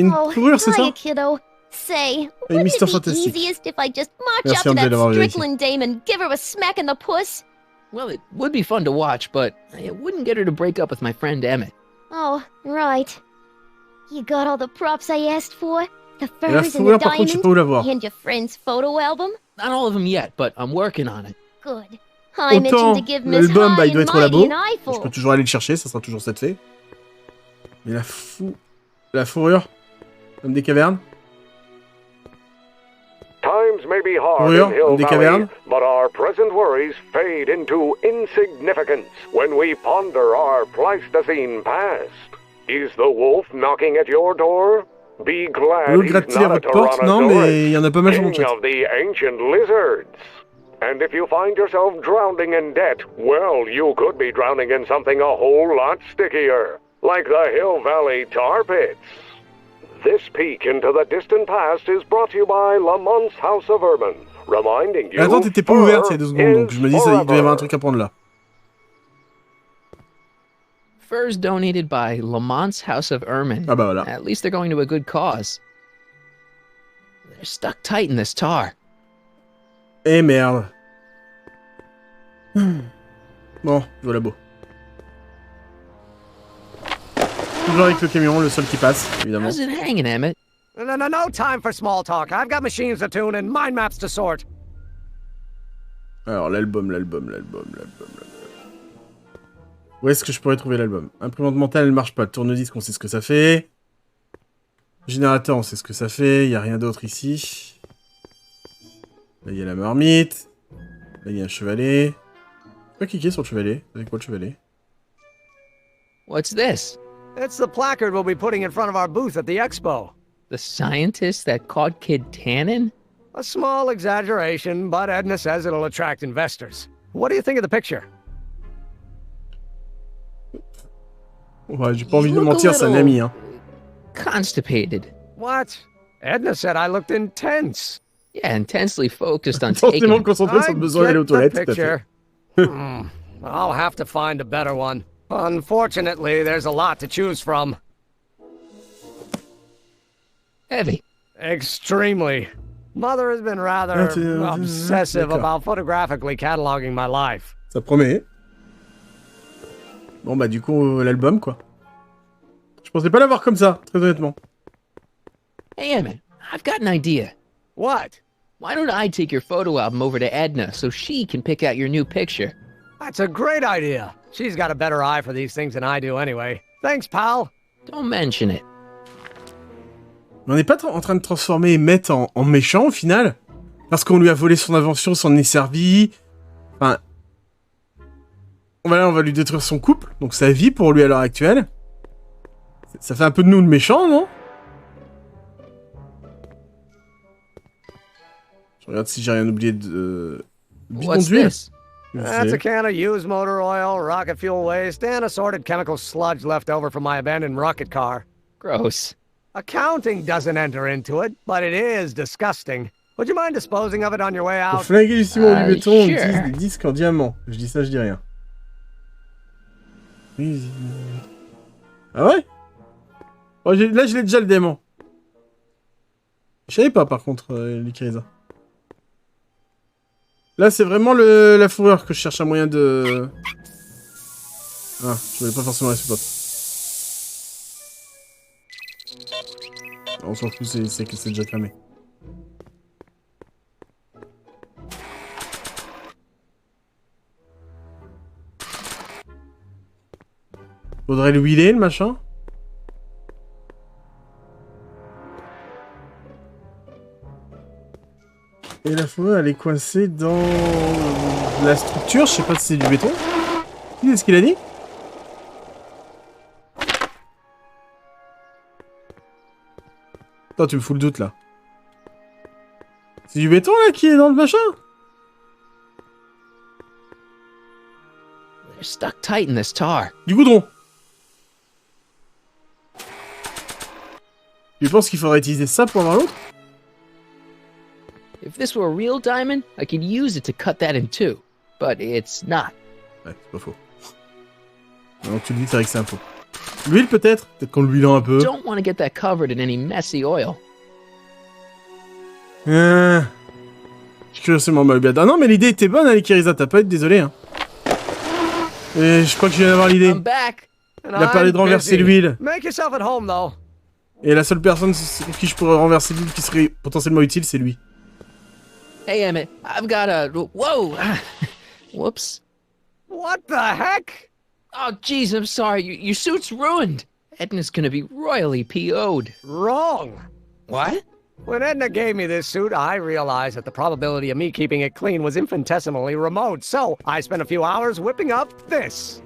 une Oh, fourrure, c'est ça? hiya, kiddo. Say, Et wouldn't Mister it be Fantastique. easiest if I just march Merci, up to André, that d'avoir vérifié. Strickland dame and give her a smack in the puss? Well, it would be fun to watch, but it wouldn't get her to break up with my friend Emmett. Oh, right. You got all the props I asked for? The Et la furs and the fourrure, par contre, je sais diamond? pas où la voir. And your friend's photo album? Not all of them yet, but I'm working on it. Good. I Autant mentioned to give Miss l'album, bah, il High doit and être là-bas. Mighty an Je eyeful. peux toujours aller le chercher, ça sera toujours cette fait. Mais la fourrure, comme des cavernes. Times may be hard Fourrure, in Hill des Valley, cavernes. but our present worries fade into insignificance when we ponder our Pleistocene past. Is the wolf knocking at your door? Be glad L'eau he's gratte-t-il à not a votre porte? Non, mais il y en a pas mal sur mon king chat. of the ancient lizards. And if you find yourself drowning in debt, well, you could be drowning in something a whole lot stickier, like the Hill Valley tar pits. This peek into the distant past is brought to you by Lamont's House of Urban, reminding you La tente était pas ouverte il y a 2 fur secondes, donc is je me dis ça, il doit y avoir un forever. truc à prendre là. Furs donated by Lamont's House of Ermine. Ah bah voilà. At least they're going to a good cause. They're stuck tight in this tar. Eh merde. Bon, voilà beau. Toujours avec le camion, le seul qui passe, évidemment. How's it hanging, Emmett? No time for small talk. I've got machines to tune and mind maps to sort. Alors, l'album. Où est-ce que je pourrais trouver l'album? Imprimante mentale, elle marche pas. Tourne-disque, on sait ce que ça fait. Générateur, on sait ce que ça fait. Il n'y a rien d'autre ici. Là, il y a la marmite. Là, il y a un chevalet. Je peux pas cliquer sur le chevalet. Avec quoi le chevalet? What's this? It's the placard we'll be putting in front of our booth at the expo. The scientist that caught Kid Tannen? A small exaggeration, but Edna says it'll attract investors. What do you think of the picture? Ouais, j'ai pas envie de mentir, c'est un ami, hein. Constipated. What? Edna said I looked intense. Yeah, intensely focused on taking... Forcément concentré sur le besoin d'aller aux toilettes, tout à fait. I'll have to find a better one. Unfortunately, there's a lot to choose from. Heavy. Extremely. Mother has been rather obsessive about photographically cataloging my life. Ça promet. Bon bah du coup, l'album quoi. Je pensais pas l'avoir comme ça, très honnêtement. Hey Emmett, I've got an idea. What? Why don't I take your photo album over to Edna so she can pick out your new picture? That's a great idea. She's got a better eye for these things than I do anyway. Thanks, pal. Don't mention it. On n'est pas en train de transformer Emmett en méchant au final? Parce qu'on lui a volé son invention, s'en est servi. Enfin... Voilà, on va lui détruire son couple, donc sa vie pour lui à l'heure actuelle. Ça fait un peu de nous le méchant, non? Je regarde si j'ai rien oublié de... bidon d'huile. That's a can of used motor oil, rocket fuel waste, and assorted chemical sludge left over from my abandoned rocket car. Gross. Accounting doesn't enter into it, but it is disgusting. Would you mind disposing of it on your way out? Pour flinguer du ciment du béton, on utilise des disques en diamant. Je dis ça, je dis rien. Ah ouais? Oh, là, je l'ai déjà le démon. Je savais pas, par contre, l'Ikiriza. Là, c'est vraiment la fourrure que je cherche un moyen de... Ah, je voulais pas forcément la support. On s'en fout, c'est que c'est déjà cramé. Faudrait le wheeler, le machin. Et la fourrure, elle est coincée dans la structure. Je sais pas si c'est du béton. Qui est-ce qu'il a dit? Attends, tu me fous le doute, là. C'est du béton, là, qui est dans le machin? They're stuck tight in this tar. Du goudron. Tu penses qu'il faudrait utiliser ça pour avoir l'autre? If this were a real diamond, I could use it to cut that in two. But it's not. Ouais, c'est pas faux. Donc tu le dis, c'est vrai que c'est un faux. L'huile peut-être? Peut-être qu'en l'huilant un peu. Don't want to get that covered in any messy oil. Je suis curieusement mal bien. Ah non, mais l'idée était bonne, hein, Ikiriza, t'as pas à être désolé. Hein. Et je crois que je viens d'avoir l'idée. Il a parlé de renverser l'huile. Make yourself at home, though. Et la seule personne pour qui je pourrais renverser l'huile qui serait potentiellement utile, c'est lui. Hey Emmett, I've got a... Whoa! Whoops. What the heck? Oh, jeez, I'm sorry. Your suit's ruined. Edna's gonna be royally PO'd. Wrong. What? When Edna gave me this suit, I realized that the probability of me keeping it clean was infinitesimally remote, so I spent a few hours whipping up this.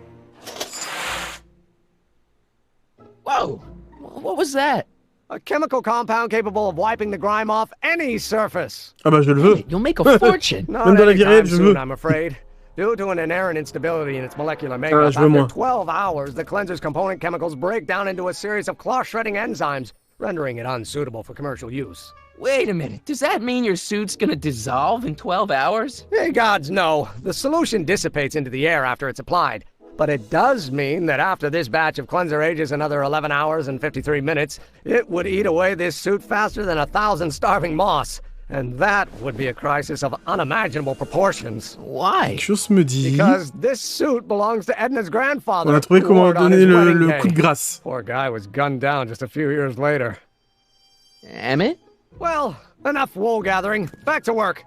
Whoa! What was that? A chemical compound capable of wiping the grime off any surface. Ah bah je le veux. You'll make a fortune. Not Même dans la vie réelle, anytime je soon, veux. I'm afraid. Due to an inherent instability in its molecular makeup, after 12 hours, the cleanser's component chemicals break down into a series of cloth-shredding enzymes, rendering it unsuitable for commercial use. Wait a minute. Does that mean your suit's gonna dissolve in 12 hours? Hey, gods, no. The solution dissipates into the air after it's applied. But it does mean that after this batch of cleanser ages another 11 hours and 53 minutes, it would eat away this suit faster than 1,000 starving moths. And that would be a crisis of unimaginable proportions. Why? Quelque chose me dit. Because this suit belongs to Edna's grandfather. On a trouvé comment donner le coup de grâce. Poor guy was gunned down just a few years later. Emmett? Well, enough wool gathering. Back to work.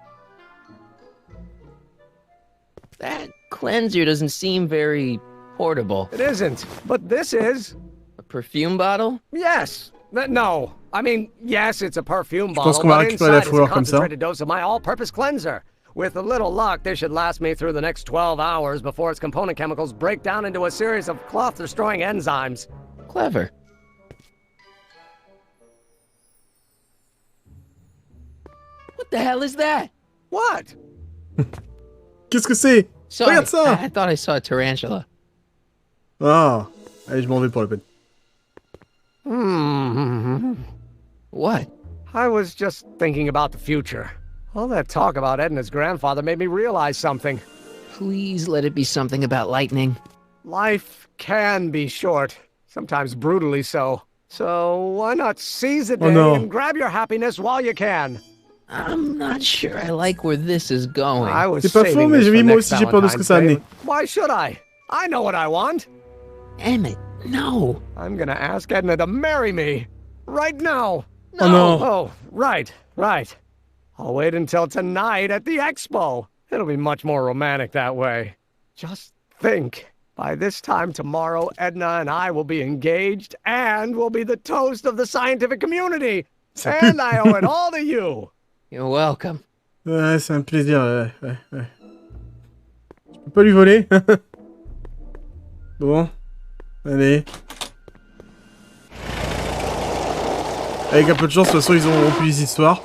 That cleanser doesn't seem very portable. It isn't, but this is. A perfume bottle? Yes. No. I mean, yes, it's a perfume bottle, qu'on va but récupérer la inside is a fourrure comme ça. concentrated dose of my all-purpose cleanser. With a little luck, this should last me through the next 12 hours before its component chemicals break down into a series of cloth-destroying enzymes. Clever. What the hell is that? What? Qu'est-ce que c'est? Sorry, Regarde ça! I thought I saw a tarantula. Ah, allez, je m'en vais pour la peine. What? I was just thinking about the future. All that talk about Edna's grandfather made me realize something. Please let it be something about lightning. Life can be short, sometimes brutally so. So why not seize the day and grab your happiness while you can? I'm not sure I like where this is going. I was C'est pas faux, mais moi aussi j'ai peur de ce que ça a amené. Why should I? I know what I want. Emmett, no. I'm gonna ask Edna to marry me. Right now. No. Oh no. Oh, right. I'll wait until tonight at the expo. It'll be much more romantic that way. Just think. By this time tomorrow, Edna and I will be engaged and will be the toast of the scientific community. And I owe it all to you. You're welcome. Ouais, c'est un plaisir, ouais. Je peux pas lui voler. Bon. Allez. Avec un peu de chance, de toute façon, ils ont rompu les histoires.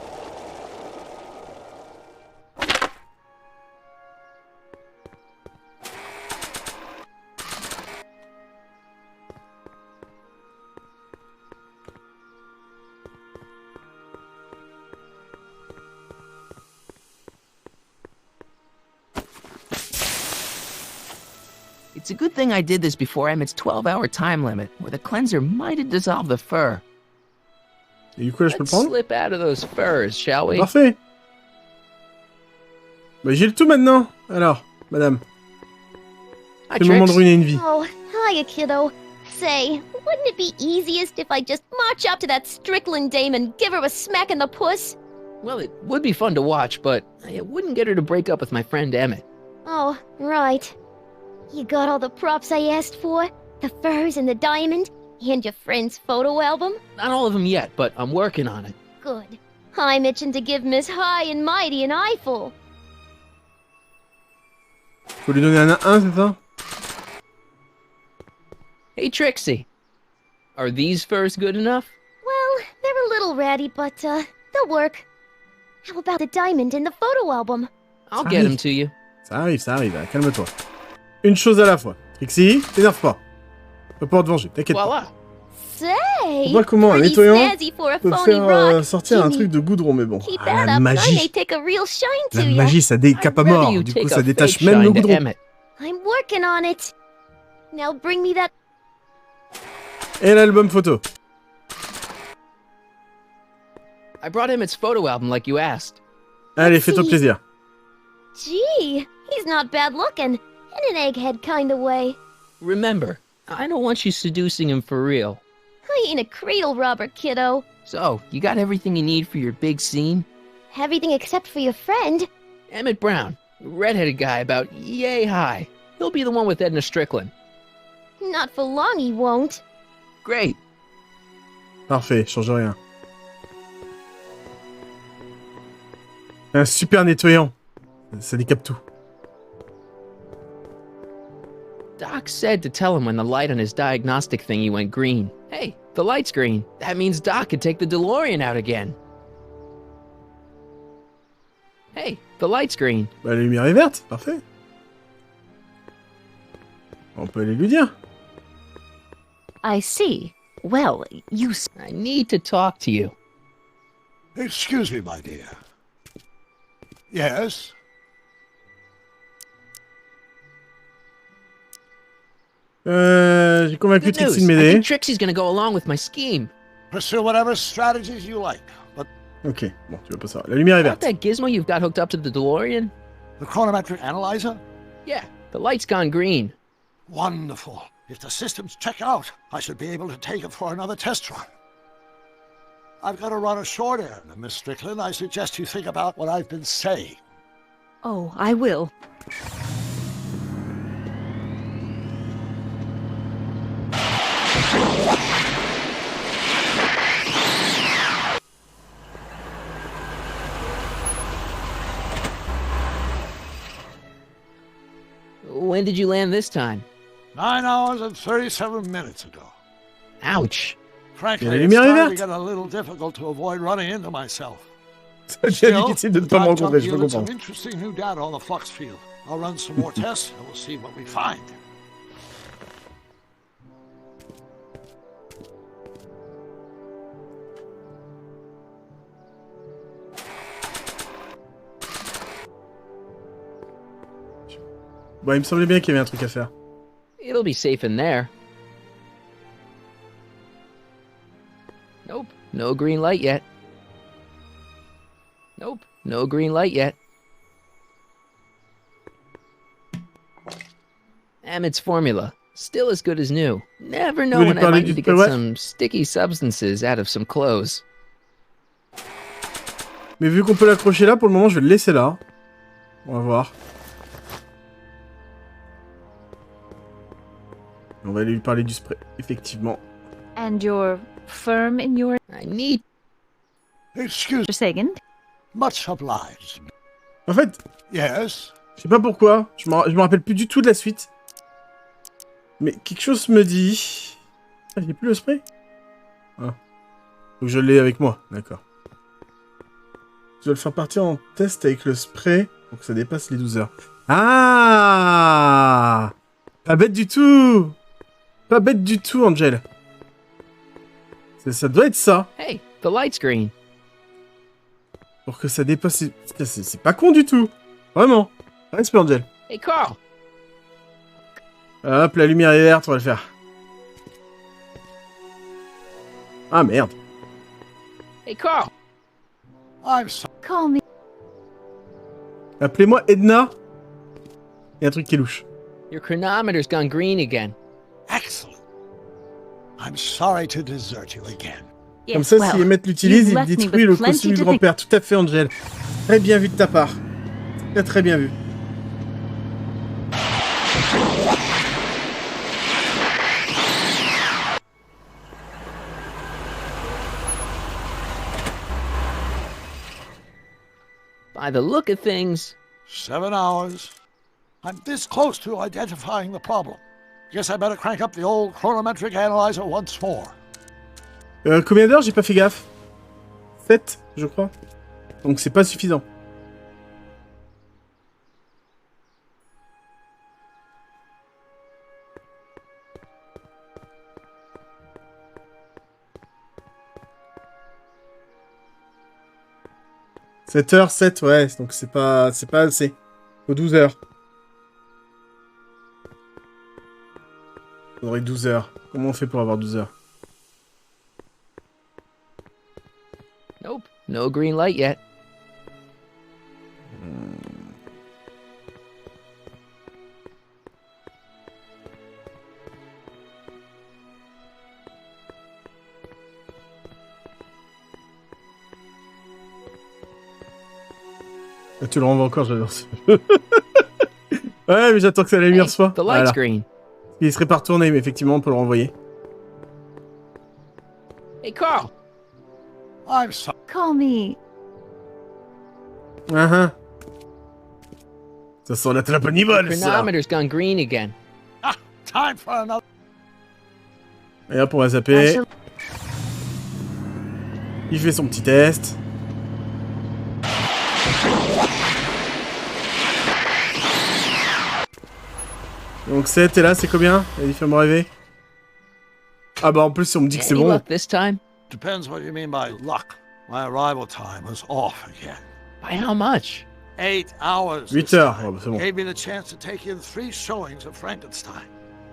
It's a good thing I did this before Emmett's 12-hour time limit, or the cleanser might have dissolved the fur. Et du coup, là, je peux le Let's prendre? slip out of those furs, shall we? Parfait. Bah, j'ai le tout maintenant. Alors, madame. C'est le moment de ruiner une vie. Oh, hiya, kiddo. Say, wouldn't it be easiest if I just march up to that Strickland dame and give her a smack in the puss? Well, it would be fun to watch, but it wouldn't get her to break up with my friend Emmett. Oh, right. You got all the props I asked for? The furs and the diamond? And your friend's photo album? Not all of them yet, but I'm working on it. Good. I'm itching to give Miss High and Mighty an eyeful. Faut lui donner un, c'est ça? Hey, Trixie. Are these furs good enough? Well, they're a little ratty, but, they'll work. How about the diamond in the photo album? I'll get them to you. Ça arrive, calme-toi. Une chose à la fois. Trixie, t'énerve pas. On va pouvoir te venger, t'inquiète pas. Say, Je sais pas comment un nettoyant peut faire rock. sortir un truc de goudron, mais bon. Keep Ah, that la up, magie. I may take a real shine to La ya. magie, ça décape à mort. Du coup, ça détache même le goudron. I'm working on it. Now bring me that. Et l'album photo. I brought Emmett's photo album like you asked. Allez, fais-toi plaisir. Gee, he's not bad looking. In an egghead kind of way. Remember, I don't want you seducing him for real. I ain't a cradle robber, kiddo. So, you got everything you need for your big scene? Everything except for your friend. Emmett Brown, redheaded guy about yay high. He'll be the one with Edna Strickland. Not for long he won't. Great. Parfait, change rien. Un super nettoyant. Ça décape tout. Doc said to tell him when the light on his diagnostic thingy went green. Hey, the light's green. That means Doc could take the Dolorean out again. Hey, the light's green. Bah, la lumière est verte, parfait. On peut aller lui dire. I see. Well, you... I need to talk to you. Excuse me, my dear. Yes? J'ai convaincu Trixie de m'aider. Trixie's gonna go along with my scheme. Pursue whatever strategies you like, but Ok, bon, tu vas pas savoir. La lumière est verte. That gizmo you've got hooked up to the Dolorean? The chronometric analyzer? Yeah, the light's gone green. Wonderful. If the systems check out, I should be able to take it for another test run. I've got to run a short errand, Miss Strickland. I suggest you think about what I've been saying. Oh, I will. When did you land this time? 9 hours and 37 minutes ago. Ouch. Frankly, it's starting to get a little difficult to avoid running into myself. Still, difficile de ne pas me rencontrer, je peux yielded some comprendre. interesting new data on the flux field. I'll run some more tests and we'll see what we find. Bon, il me semblait bien qu'il y avait un truc à faire. It'll be safe in there. Nope, no green light yet. Nope, no green light yet. Emmett's formula, still as good as new. Never know when I might need to get some sticky substances out of some clothes. Mais vu qu'on peut l'accrocher là, pour le moment, je vais le laisser là. On va voir. On va aller lui parler du spray, effectivement. And you're firm in your... I need... Excuse me. Much obliged. En fait... Yes? Je sais pas pourquoi, je me rappelle plus du tout de la suite. Mais quelque chose me dit... Ah, j'ai plus le spray? Ah. Faut que je l'ai avec moi, d'accord. Je dois le faire partir en test avec le spray pour que ça dépasse les 12 heures. Ah! Pas bête du tout! Pas bête du tout, Angel. Ça doit être ça. Hey, the light's green. Pour que ça dépasse... C'est pas con du tout. Vraiment. Respect, Angel. Hey, Carl. Hop, la lumière est verte, on va le faire. Ah, merde. Hey, Carl. I'm sorry. Call me. Appelez-moi Edna. Il y a un truc qui est louche. Your chronometer's gone green again. Excellent. I'm sorry to desert you again. Comme ça, si Emmett l'utilise, il détruit le costume du grand-père. Tout à fait, Angel. Très bien vu de ta part. Très très bien vu. By the look of things... 7 hours. I'm this close to identifying the problem. Guess I better crank up the old chronometric analyzer once more. Combien d'heures? J'ai pas fait gaffe. 7, je crois. Donc c'est pas suffisant. « 7 heures, 7, ouais, donc c'est pas assez. Faut 12 heures. Faudrait 12 heures. Comment on fait pour avoir 12 heures? Nope, no green light yet. Ah, tu le renvoies encore, j'adore ça. Ouais, mais j'attends que ça la lumière soit. The light's green. Il serait pas retourné, mais effectivement, on peut le renvoyer. Hey, Carl. I'm sorry. Call me. Ça sent la trappe nivole, ça. Chronometer's gone green again. Ah, time for another. Et hop, on va zapper. Il fait son petit test. Donc 7, et là, c'est combien? Allez, fais-moi rêver. Ah bah en plus, on me dit que c'est bon. This time? Depends what you mean by luck. My arrival time was off again. By how much? 8 hours. 8 heures, oh, bah, c'est bon. Gave me the chance to take in 3 showings of Frankenstein.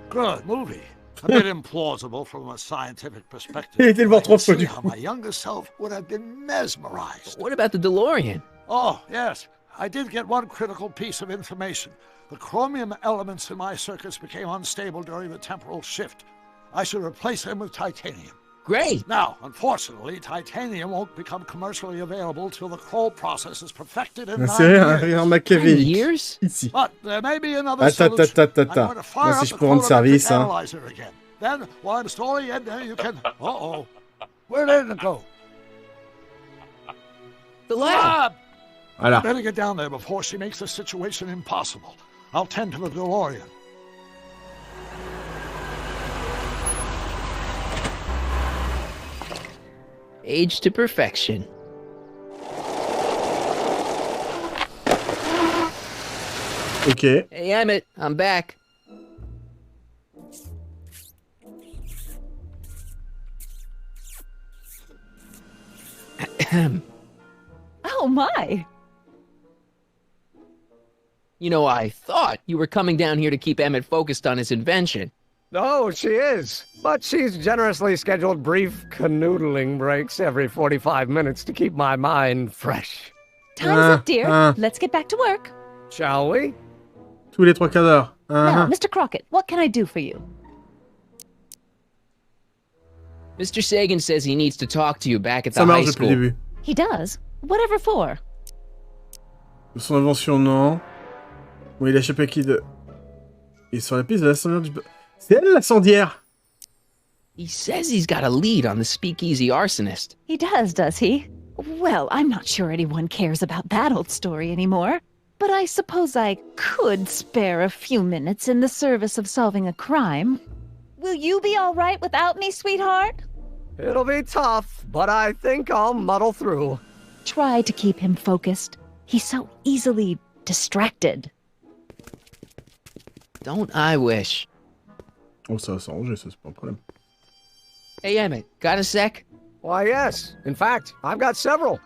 Good movie. A bit implausible from a scientific perspective. Il était le voir 3 fois du How coup. my younger self would have been mesmerized. What about the DeLorean? Oh, yes. I did get one critical piece of information. The chromium elements in my circuits became unstable during the temporal shift. I should replace them with titanium. Great. Now, unfortunately, titanium won't become commercially available till the Kroll process is perfected in 9 C'est un machiavélique. Years? Ici. But there may be another solution. I'm going to fire Moi, up si je the peux rendre service, chronometric hein. analyzer again. Then, while I'm storing it, you can... Uh-oh. Where did it go? The lab! Voilà. Better get down there before she makes the situation impossible. I'll tend to the DeLorean. Age to perfection. Ok. Hey, Emmett, I'm back. Oh my! You know, I thought you were coming down here to keep Emmett focused on his invention. Oh, she is. But she's generously scheduled brief canoodling breaks every 45 minutes to keep my mind fresh. Time's up, dear. Let's get back to work. Shall we? Tous les 3 quarts d'heure. Now, Mr. Crockett, what can I do for you? Mr. Sagan says he needs to talk to you back at the Ça high marche depuis school. le début. He does? Whatever for? Son invention, non. Bon, il a échappé à qui de... Il est sur la piste de l'incendiaire du... C'est elle, l'incendiaire! He says he's got a lead on the speakeasy arsonist. He does he? Well, I'm not sure anyone cares about that old story anymore. But I suppose I could spare a few minutes in the service of solving a crime. Will you be all right without me, sweetheart? It'll be tough, but I think I'll muddle through. Try to keep him focused. He's so easily distracted. Don't I wish? Oh, ça va s'arranger, ça, c'est pas un problème. Hey, Emmett, got a sec? Why, yes. In fact, I've got several.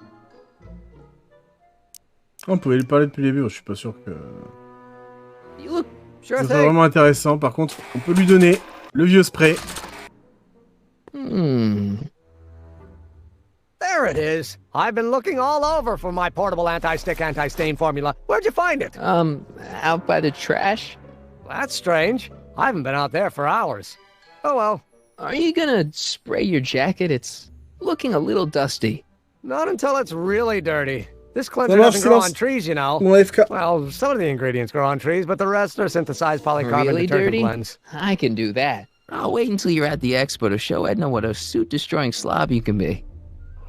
On pouvait lui parler depuis le début, je suis pas sûr que... You look... Sure C'est thing. vraiment intéressant. Par contre, on peut lui donner le vieux spray. There it is. I've been looking all over for my portable anti-stick, anti-stain formula. Where'd you find it? Out by the trash. That's strange. I haven't been out there for hours. Oh well. Are you gonna spray your jacket? It's looking a little dusty. Not until it's really dirty. This cleanser marche, doesn't grow silence. on trees, you know. Mon AFK. Well, some of the ingredients grow on trees, but the rest are synthesized polycarbonate Really detergent dirty? blends. I can do that. I'll wait until you're at the expo to show Edna what a suit-destroying slob you can be.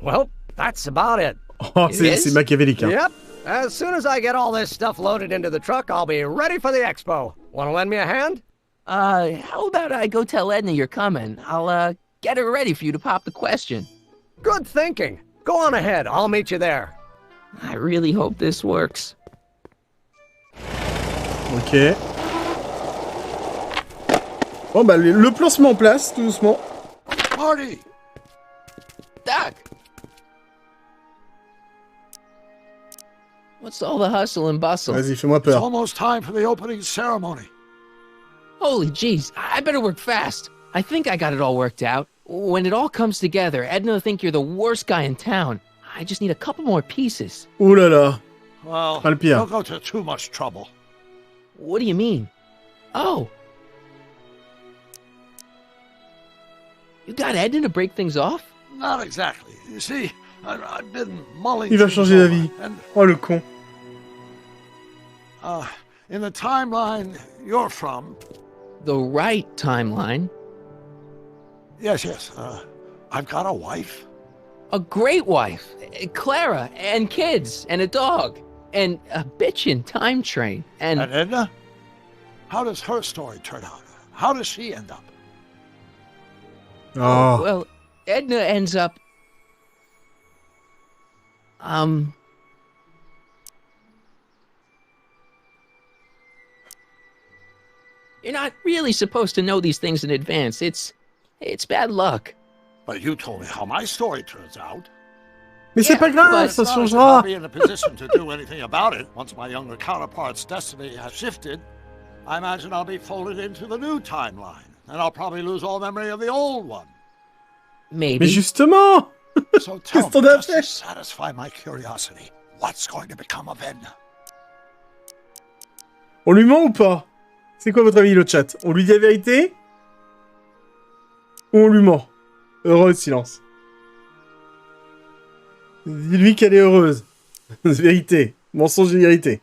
Well, that's about it. Oh, c'est machiavélique. Hein. Yep. As soon as I get all this stuff loaded into the truck, I'll be ready for the expo. Want to lend me a hand? How about I go tell Edna you're coming? I'll, get her ready for you to pop the question. Good thinking. Go on ahead. I'll meet you there. I really hope this works. Ok. Bon, bah, le plan se met en place, tout doucement. Marty! Doc! What's all the hustle and bustle? Vas-y, fais-moi It's peur. almost time for the opening ceremony. Holy jeez, I better work fast. I think I got it all worked out. When it all comes together, Edna will think you're the worst guy in town. I just need a couple more pieces. Ouh là là. Well, Pas le pire. don't go to too much trouble. What do you mean? Oh. You got Edna to break things off? Not exactly. You see, I've been mulling Il va things changer over, d'avis. and Oh, le con. in the timeline you're from... The right timeline? Yes, I've got a wife. A great wife. Clara, and kids, and a dog, and a bitchin' time train, and... And Edna? How does her story turn out? How does she end up? Oh. Well, Edna ends up... You're not really supposed to know these things in advance. It's bad luck. But you told me how my story turns out. Mais c'est pas grave, ça changera. I'll be in a position to do anything about it once my younger counterpart's destiny has shifted. I imagine I'll be folded into the new timeline. and I'll probably lose all memory of the old one. Mais justement. So tell me, just to satisfy my curiosity, what's going to become of Edna? On lui ment ou pas? C'est quoi votre avis, le chat? On lui dit la vérité? Ou on lui ment? Heureux silence. Dis-lui qu'elle est heureuse. Vérité. Mensonge de vérité.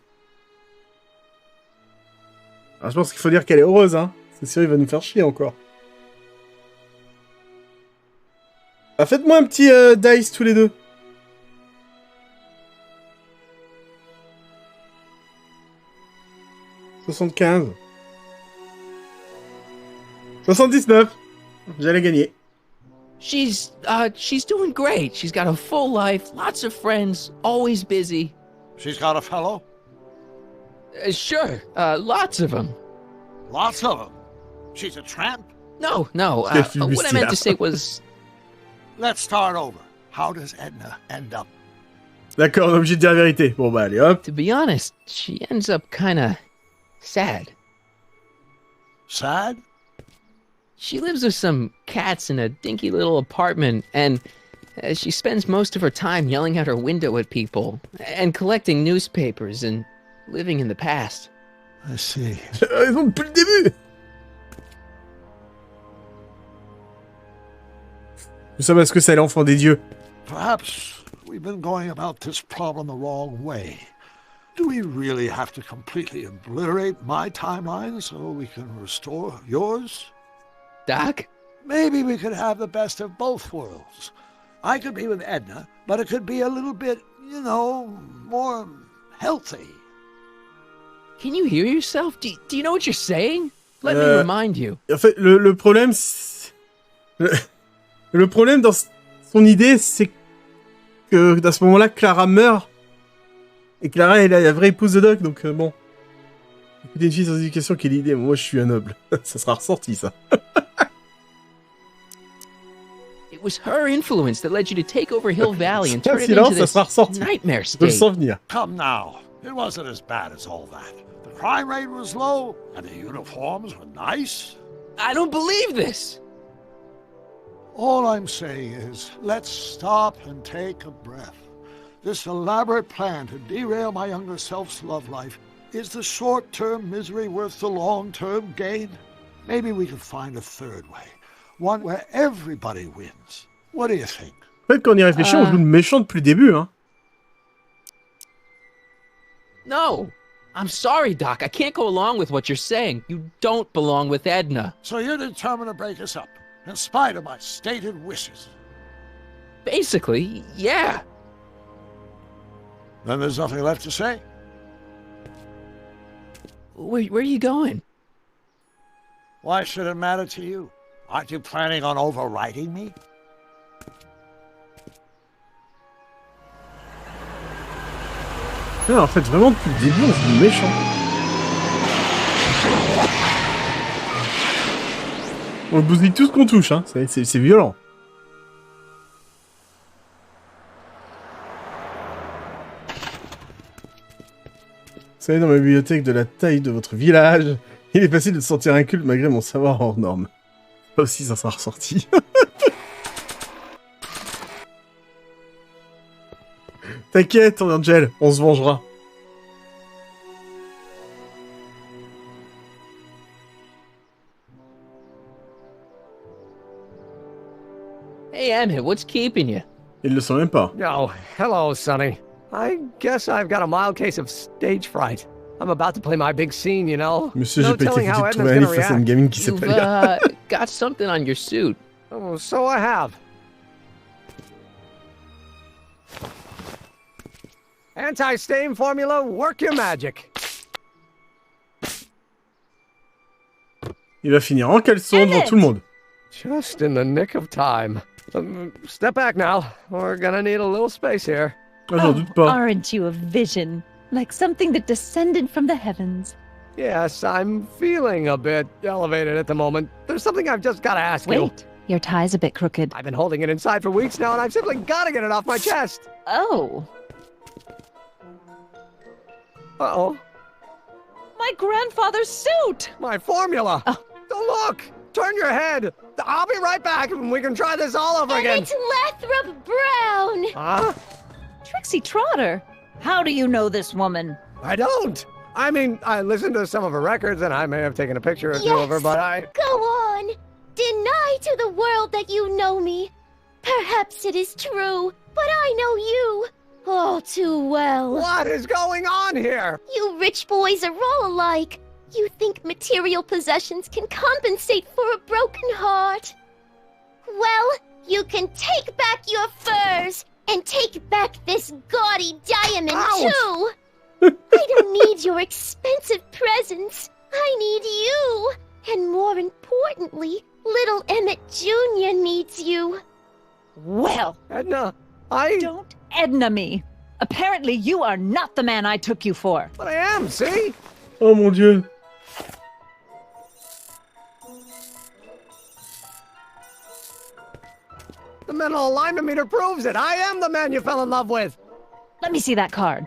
Alors, je pense qu'il faut dire qu'elle est heureuse, hein. C'est sûr, il va nous faire chier encore. Ah, faites-moi un petit dice tous les deux. « 75. 79. J'allais gagner. She's doing great. She's got a full life, lots of friends, always busy. She's got a fellow? Sure, lots of them. Lots of them? She's a tramp? No, what I meant to say was... Let's start over. How does Edna end up? D'accord, on est obligé de dire la vérité. Bon bah allez hop. To be honest, she ends up kinda sad. Sad? She lives with some cats in a dinky little apartment, and she spends most of her time yelling out her window at people, and collecting newspapers, and living in the past. I see. Raison depuis le début. Tout ça parce que c'est l'enfant des dieux. Perhaps we've been going about this problem the wrong way. Do we really have to completely obliterate my timeline so we can restore yours? Doc? Maybe we could have the best of both worlds. I could be with Edna, but it could be a little bit, you know, more healthy. Can you hear yourself? Do you know what you're saying? Let me remind you. En fait, le problème... Le problème dans son idée, c'est que à ce moment-là, Clara meurt. Et Clara est la vraie épouse de Doc, donc bon. Écoutez, une fille sans éducation, quelle idée. Moi, je suis un noble. Ça sera ressorti, ça. It was her influence that led you to take over Hill Valley and turn it into this nightmare state. Come now. It wasn't as bad as all that. The crime rate was low, and the uniforms were nice. I don't believe this. All I'm saying is, let's stop and take a breath. This elaborate plan to derail my younger self's love life, is the short-term misery worth the long-term gain? Maybe we could find a third way. One where everybody wins. What do you think? En fait, quand on y réfléchit, on joue le méchant depuis le début, hein. No. I'm sorry, Doc. I can't go along with what you're saying. You don't belong with Edna. So you're determined to break us up, in spite of my stated wishes? Basically, yeah. Then there's nothing left to say. Where are you going? Why should it matter to you? Aren't you planning on overriding me? Non, en fait, vraiment, depuis le début, on joue le méchant. On le bousille tout ce qu'on touche, hein. C'est violent. Vous savez, dans ma bibliothèque de la taille de votre village, il est facile de se sentir inculte malgré mon savoir hors norme. Ça aussi, ça sera ressorti. T'inquiète, Angel, on se vengera. Hey, Emmett, what's keeping you? Il le sent même pas. Oh, hello, Sonny. I guess I've got a mild case of stage fright. I'm about to play my big scene, you know. Monsieur, j'ai pas été foutu de trouver un livre face à une gamine qui s'appelle... You've got something on your suit. Oh, so I have. Anti-stain formula, work your magic. Il va finir en caleçon devant tout le monde. Just in the nick of time. Step back now. We're gonna need a little space here. Ah, j'en doute pas. Aren't you a vision? Like something that descended from the heavens. Yes, I'm feeling a bit elevated at the moment. There's something I've just got to ask you. Wait, your tie's a bit crooked. I've been holding it inside for weeks now, and I've simply got to get it off my chest. Oh. Uh-oh. My grandfather's suit! My formula! Oh. Don't look! turn your head. I'll be right back and we can try this all over again. It's Lathrop Brown. Huh? Trixie Trotter, how do you know this woman? I don't. I mean, I listened to some of her records and I may have taken a picture or two of her, but Go on. Deny to the world that you know me. Perhaps it is true, but I know you all too well. What is going on here? You rich boys are all alike. You think material possessions can compensate for a broken heart. Well, you can take back your furs and take back this gaudy diamond too. I don't need your expensive presents. I need you. And more importantly, little Emmett Jr. needs you. Well, Edna, Don't Edna me. Apparently you are not the man I took you for. But I am, see? Oh mon dieu. The mental alignment meter proves it. I am the man you fell in love with. Let me see that card.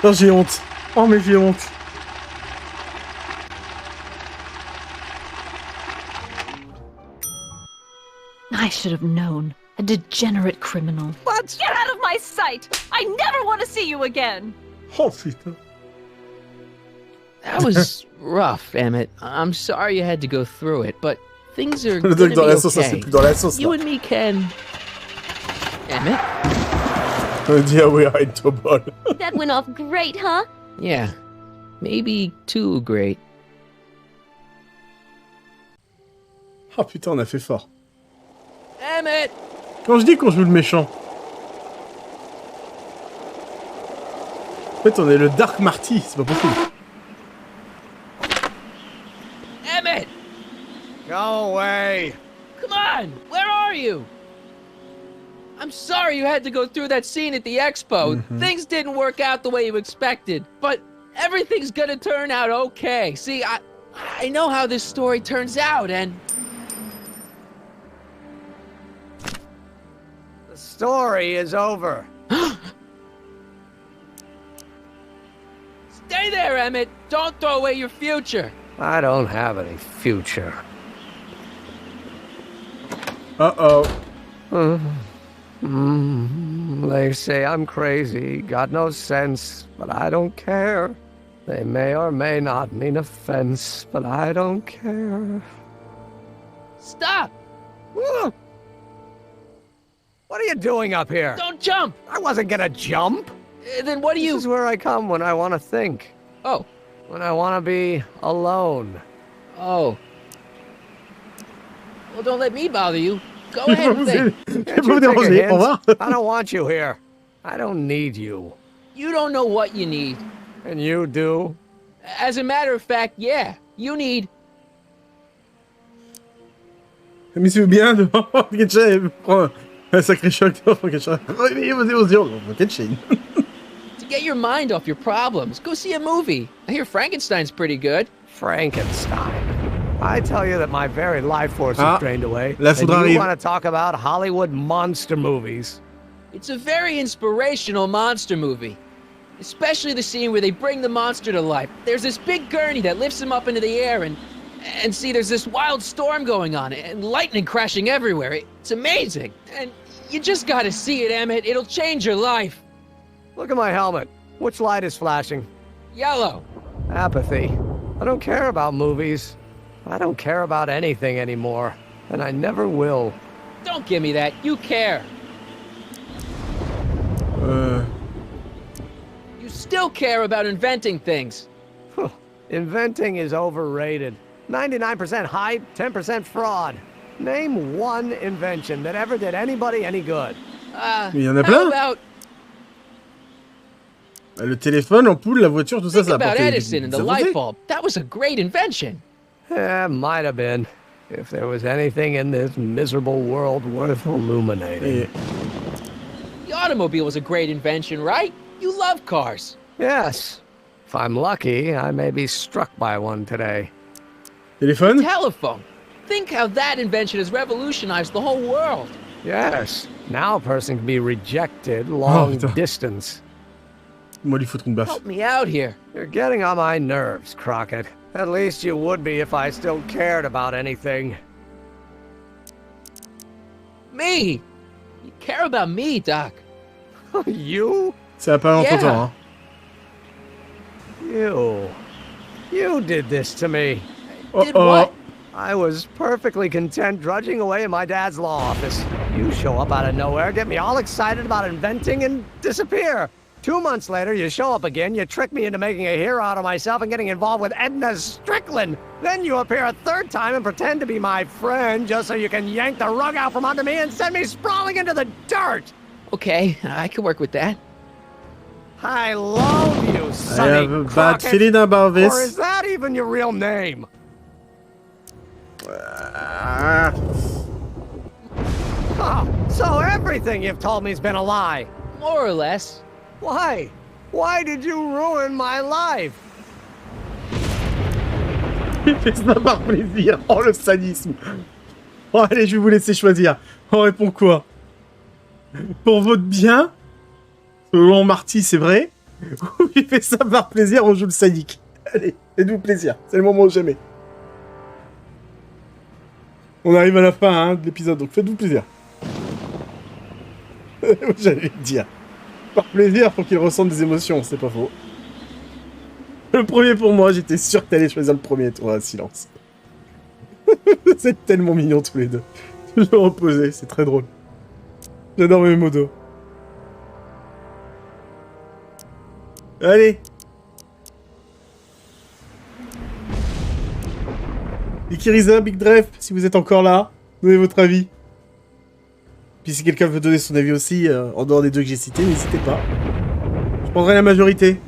Oh, j'ai honte. Oh, mais j'ai honte. I should have known. A degenerate criminal. What? Get out of my sight! I never want to see you again! Oh, putain. That was rough, Emmett. I'm sorry you had to go through it, but things are Le gonna truc be dans la sauce, ça okay. c'est plus dans la sauce. You Là. and me can... Emmett? On dit ah oui, arrête toi bol. That went off great, huh? Yeah. Maybe too great. Oh putain, on a fait fort. Emmett! Quand je dis qu'on joue le méchant. En fait, on est le Dark Marty, c'est pas possible. Emmett! Go away. Come on! Where are you? I'm sorry you had to go through that scene at the expo. Things didn't work out the way you expected, but everything's gonna turn out okay. See, I know how this story turns out, and... The story is over. Stay there, Emmett! Don't throw away your future! I don't have any future. Uh-oh. They say I'm crazy, got no sense, but I don't care. They may or may not mean offense, but I don't care. Stop! What are you doing up here? Don't jump! I wasn't gonna jump. Then what do you... This is where I come when I want to think. Oh. When I want to be alone. Oh. Well, don't let me bother you. Go ahead and think. Can't you take a hint? I don't want you here. I don't need you. You don't know what you need. And you do? As a matter of fact, yeah. You need... Mais c'est bien de Chaine prend un sacré choc de Chaine. Vas-y, Chaine. To get your mind off your problems, go see a movie. I hear Frankenstein's pretty good. Frankenstein. I tell you that my very life force is drained away. La And foudre you arrive. want to talk about Hollywood monster movies. It's a very inspirational monster movie. Especially the scene where they bring the monster to life. There's this big gurney that lifts him up into the air and see, there's this wild storm going on and lightning crashing everywhere. It's amazing. And you just gotta see it, Emmett. It'll change your life. Look at my helmet. Which light is flashing? Yellow. Apathy. I don't care about movies. I don't care about anything anymore. And I never will. Don't give me that. You care. You still care about inventing things. Inventing is overrated. 99% hype, 10% fraud. Name one invention that ever did anybody any good. Il y en a plein. About Le téléphone, l'ampoule, la voiture, tout ça, think ça about apporté Edison and the light bulb. That was a great invention. Yeah, might have been. If there was anything in this miserable world worth illuminating. The automobile was a great invention, right? You love cars. Yes. If I'm lucky, I may be struck by one today. Téléphone? Telephone. Think how that invention has revolutionized the whole world. Yes. Now a person can be rejected long distance. Moi lui foutre une baffe. Help me out here. You're getting on my nerves, Crockett. At least you would be if I still cared about anything. Me? You care about me, Doc. You? Ça va pas longtemps, hein. You did this to me. Did what? I was perfectly content drudging away in my dad's law office. You show up out of nowhere, get me all excited about inventing, and disappear. 2 months later, you show up again, you trick me into making a hero out of myself and getting involved with Edna Strickland. Then you appear a third time and pretend to be my friend just so you can yank the rug out from under me and send me sprawling into the dirt. Okay, I can work with that. I love you, Sonny I have a bad Crockett. feeling about this. Or is that even your real name? Oh, so everything you've told me's been a lie. More or less. Why? Why did you ruin my life? Il fait ça par plaisir. Oh, le sadisme. Oh, allez, je vais vous laisser choisir. On répond quoi? Pour votre bien? Selon Marty, c'est vrai. Ou il fait ça par plaisir, on joue le sadique. Allez, faites-vous plaisir. C'est le moment ou jamais. On arrive à la fin hein, de l'épisode, donc faites-vous plaisir. J'allais le dire. Par plaisir, pour qu'il ressente des émotions, c'est pas faux. Le premier pour moi, j'étais sûr que t'allais choisir le premier, toi, silence. C'est tellement mignon tous les deux. Je vais reposer, c'est très drôle. J'adore mes modos. Allez. Ikiriza, Big Dref, si vous êtes encore là, donnez votre avis. Puis si quelqu'un veut donner son avis aussi, en dehors des deux que j'ai cités, n'hésitez pas. Je prendrai la majorité.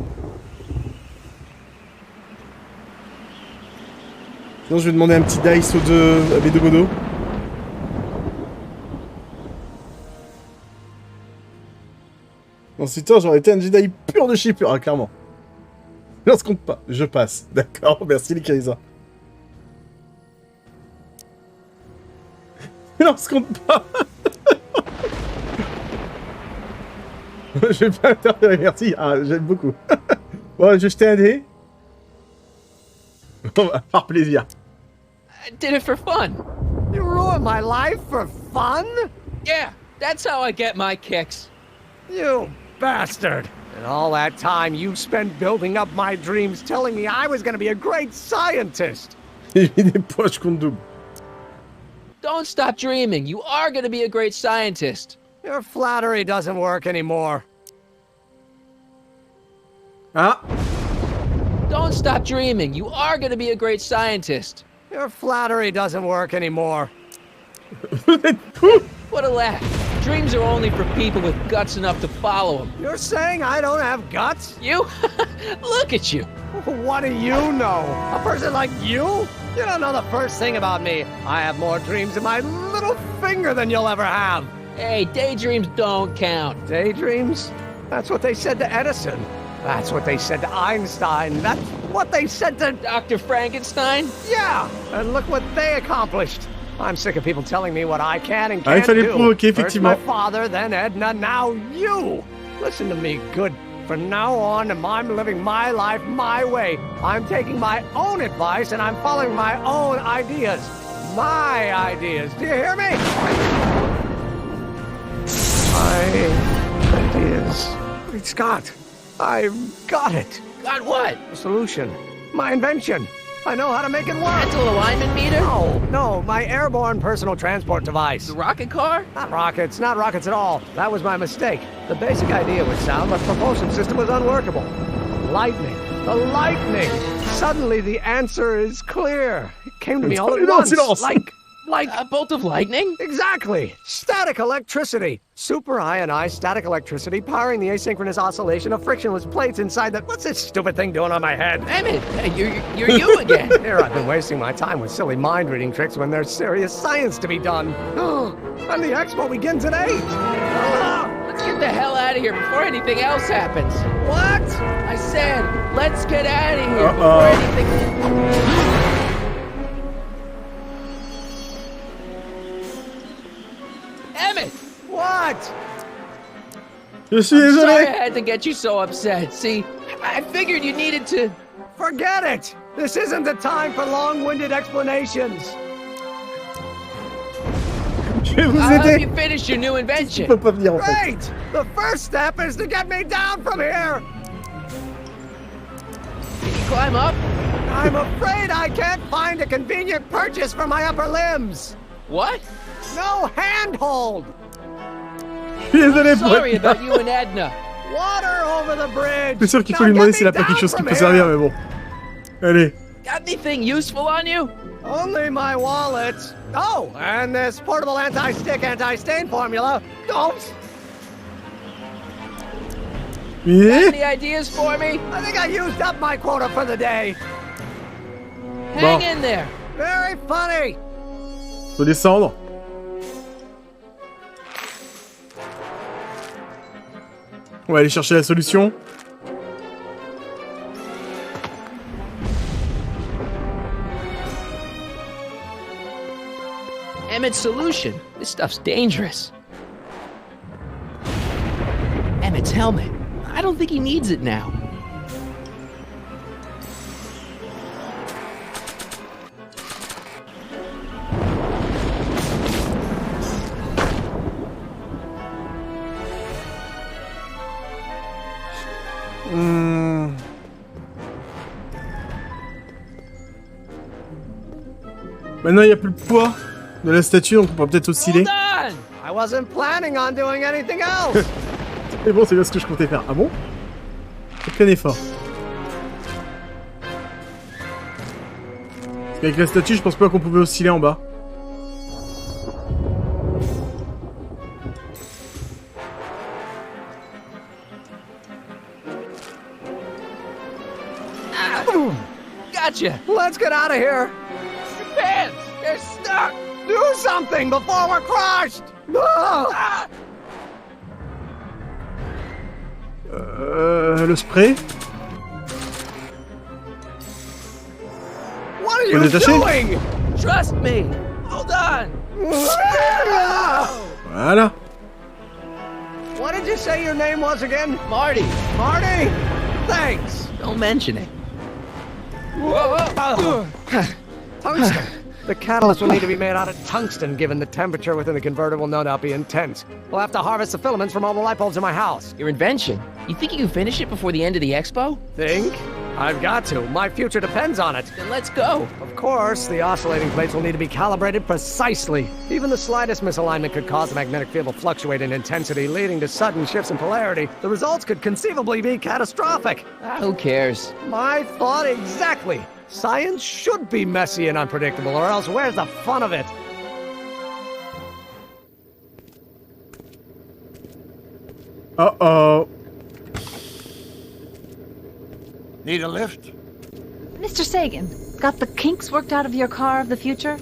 Sinon je vais demander un petit dice aux deux, à mes deux modos. Ensuite, j'aurais été un Jedi pur de chez pur, ah, clairement. Non, ça compte pas. Je passe. D'accord, merci les Kirisa. Non, ça compte pas. Je vais pas interférer, merci. Ah, j'aime beaucoup. Bon, je vais jeter un dé. Par plaisir. I did it for fun. You ruined my life for fun? Yeah, that's how I get my kicks. You bastard. And all that time you spent building up my dreams, telling me I was gonna be a great scientist. J'ai mis des poches contre double. Don't stop dreaming. You are going to be a great scientist. Your flattery doesn't work anymore. Ah. Don't stop dreaming. You are going to be a great scientist. Your flattery doesn't work anymore. What a laugh. Dreams are only for people with guts enough to follow them. You're saying I don't have guts? You? Look at you. What do you know? A person like you? You don't know the first thing about me. I have more dreams in my little finger than you'll ever have. Hey, daydreams don't count. Daydreams? That's what they said to Edison. That's what they said to Einstein. That's what they said to Dr. Frankenstein? Yeah, and look what they accomplished. I'm sick of people telling me what I can and can't do. First my father, then Edna, now you. Listen to me, good. From now on, I'm living my life my way. I'm taking my own advice and I'm following my own ideas. My ideas. Do you hear me? My ideas. Great Scott. I've got it. Got what? A solution. My invention. I know how to make it work. Mental alignment meter? No, my airborne personal transport device. The rocket car? Not rockets at all. That was my mistake. The basic idea was sound, but the propulsion system was unworkable. Lightning. The lightning! Suddenly the answer is clear. It came to me all at once. Like a bolt of lightning? Exactly. Static electricity. Super ionized static electricity powering the asynchronous oscillation of frictionless plates inside the... What's this stupid thing doing on my head? Emmett, you're you again. Here I've been wasting my time with silly mind-reading tricks when there's serious science to be done. And the expo begins at 8. Let's get the hell out of here before anything else happens. What? I said, let's get out of here before anything... Emmett! What? Je suis I'm sorry I désolé. had to get you so upset. See, I figured you needed to... Forget it! This isn't the time for long-winded explanations. Je vais vous I'll help aider. you finish your new Je invention. peux pas venir en fait. Great! The first step is to get me down from here! Can you climb up? I'm afraid I can't find a convenient purchase for my upper limbs. What? No handhold! Je suis désolé pour Sorry être about you and Edna. Water over the bridge! C'est sûr qu'il faut lui demander s'il a pas quelque chose qui peut servir, mais bon. Allez. Got anything useful on you? Only my wallet. Oh, and this portable anti-stick, anti-stain formula. Don't! Got any ideas for me? I think I used up my quota for the day. Hang in there. Very funny. Faut descendre. On va aller chercher la solution. Emmett's solution. This stuff's dangerous. Emmett's helmet. I don't think he needs it now. Maintenant, il n'y a plus le poids de la statue, donc on pourra peut-être osciller. I wasn't planning on doing anything else. Mais bon, c'est bien ce que je comptais faire. Ah bon? Aucun effort. Parce qu'avec la statue, je pense pas qu'on pouvait osciller en bas. Gotcha. Let's get out of here. Your pants. They're stuck. Do something before we're crushed. Ah! Le spray. What are Faut you détacher. doing? Trust me. Hold on. Voilà. What did you say your name was again? Marty. Marty? Thanks. Don't mention it. Tungsten. The catalyst will need to be made out of tungsten, given the temperature within the converter will no doubt be intense. We'll have to harvest the filaments from all the light bulbs in my house. Your invention. You think you can finish it before the end of the expo? Think? I've got to. My future depends on it. Then let's go. Of course, the oscillating plates will need to be calibrated precisely. Even the slightest misalignment could cause the magnetic field to fluctuate in intensity, leading to sudden shifts in polarity. The results could conceivably be catastrophic. Who cares? My thought exactly. Science should be messy and unpredictable, or else where's the fun of it? Uh-oh. Need a lift? Mr. Sagan, got the kinks worked out of your car of the future?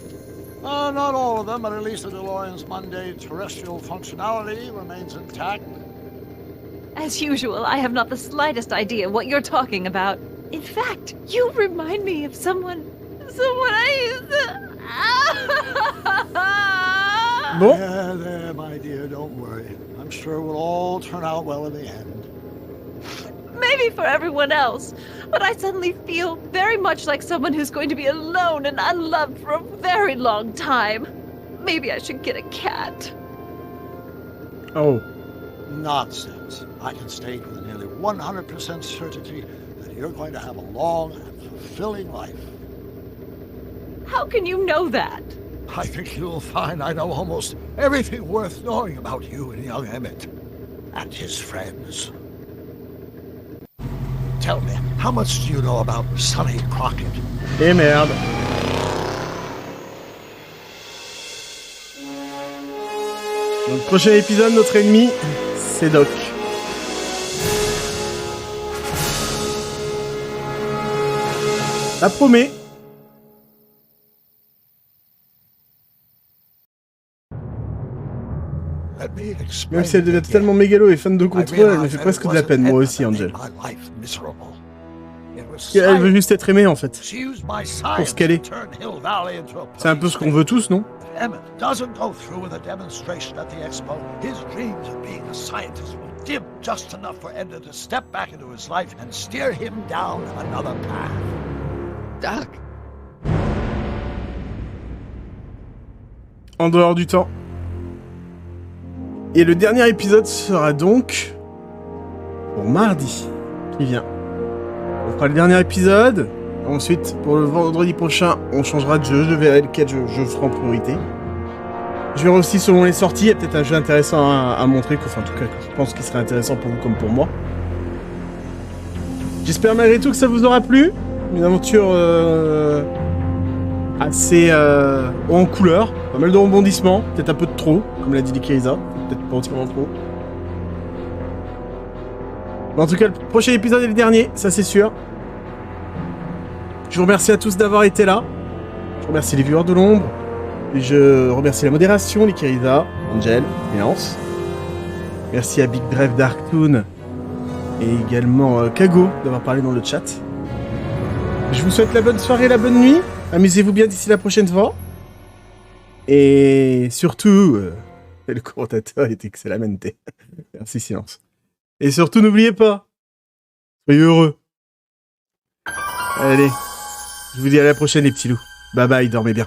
Not all of them, but at least the DeLorean's mundane terrestrial functionality remains intact. As usual, I have not the slightest idea what you're talking about. In fact, you remind me of someone I used to... Bon. Yeah, there, my dear, don't worry. I'm sure we'll all turn out well in the end. Maybe for everyone else, but I suddenly feel very much like someone who's going to be alone and unloved for a very long time. Maybe I should get a cat. Oh. Nonsense. I can state with nearly 100% certainty that you're going to have a long and fulfilling life. How can you know that? I think you'll find I know almost everything worth knowing about you and young Emmett and his friends. Tell me, how much do you know about Sonny Crockett? Eh merde. Dans le prochain épisode, notre ennemi, c'est Doc. Ça promet. Même si elle devient totalement mégalo et fan de contrôle, elle me fait presque de la peine, moi aussi, Angel. Elle veut juste être aimée, en fait. Pour ce qu'elle est. C'est un peu ce qu'on veut tous, non? Emmett doesn't go through with a demonstration at the expo, his dreams of being a scientist will dim just enough for Edna to step back into his life and steer him down another path. Doc. En dehors du temps. Et le dernier épisode sera donc pour mardi qui vient. On fera le dernier épisode. Ensuite, pour le vendredi prochain, on changera de jeu. Je verrai lequel je ferai en priorité. Je verrai aussi selon les sorties. Il y a peut-être un jeu intéressant à montrer. Enfin, en tout cas, je pense qu'il serait intéressant pour vous comme pour moi. J'espère malgré tout que ça vous aura plu. Une aventure assez haut en couleur. Pas mal de rebondissements. Peut-être un peu de trop, comme l'a dit Likiriza. Peut-être pas entièrement trop. Mais en tout cas, le prochain épisode est le dernier, ça c'est sûr. Je vous remercie à tous d'avoir été là. Je remercie les viewers de l'ombre. Et je remercie la modération, Likiriza, Angel, Léance. Merci à Big Drive Darktoon et également Kago d'avoir parlé dans le chat. Je vous souhaite la bonne soirée, la bonne nuit. Amusez-vous bien d'ici la prochaine fois. Et surtout, le commentateur est excellamente. Merci, silence. Et surtout, n'oubliez pas, soyez heureux. Allez, je vous dis à la prochaine, les petits loups. Bye bye, dormez bien.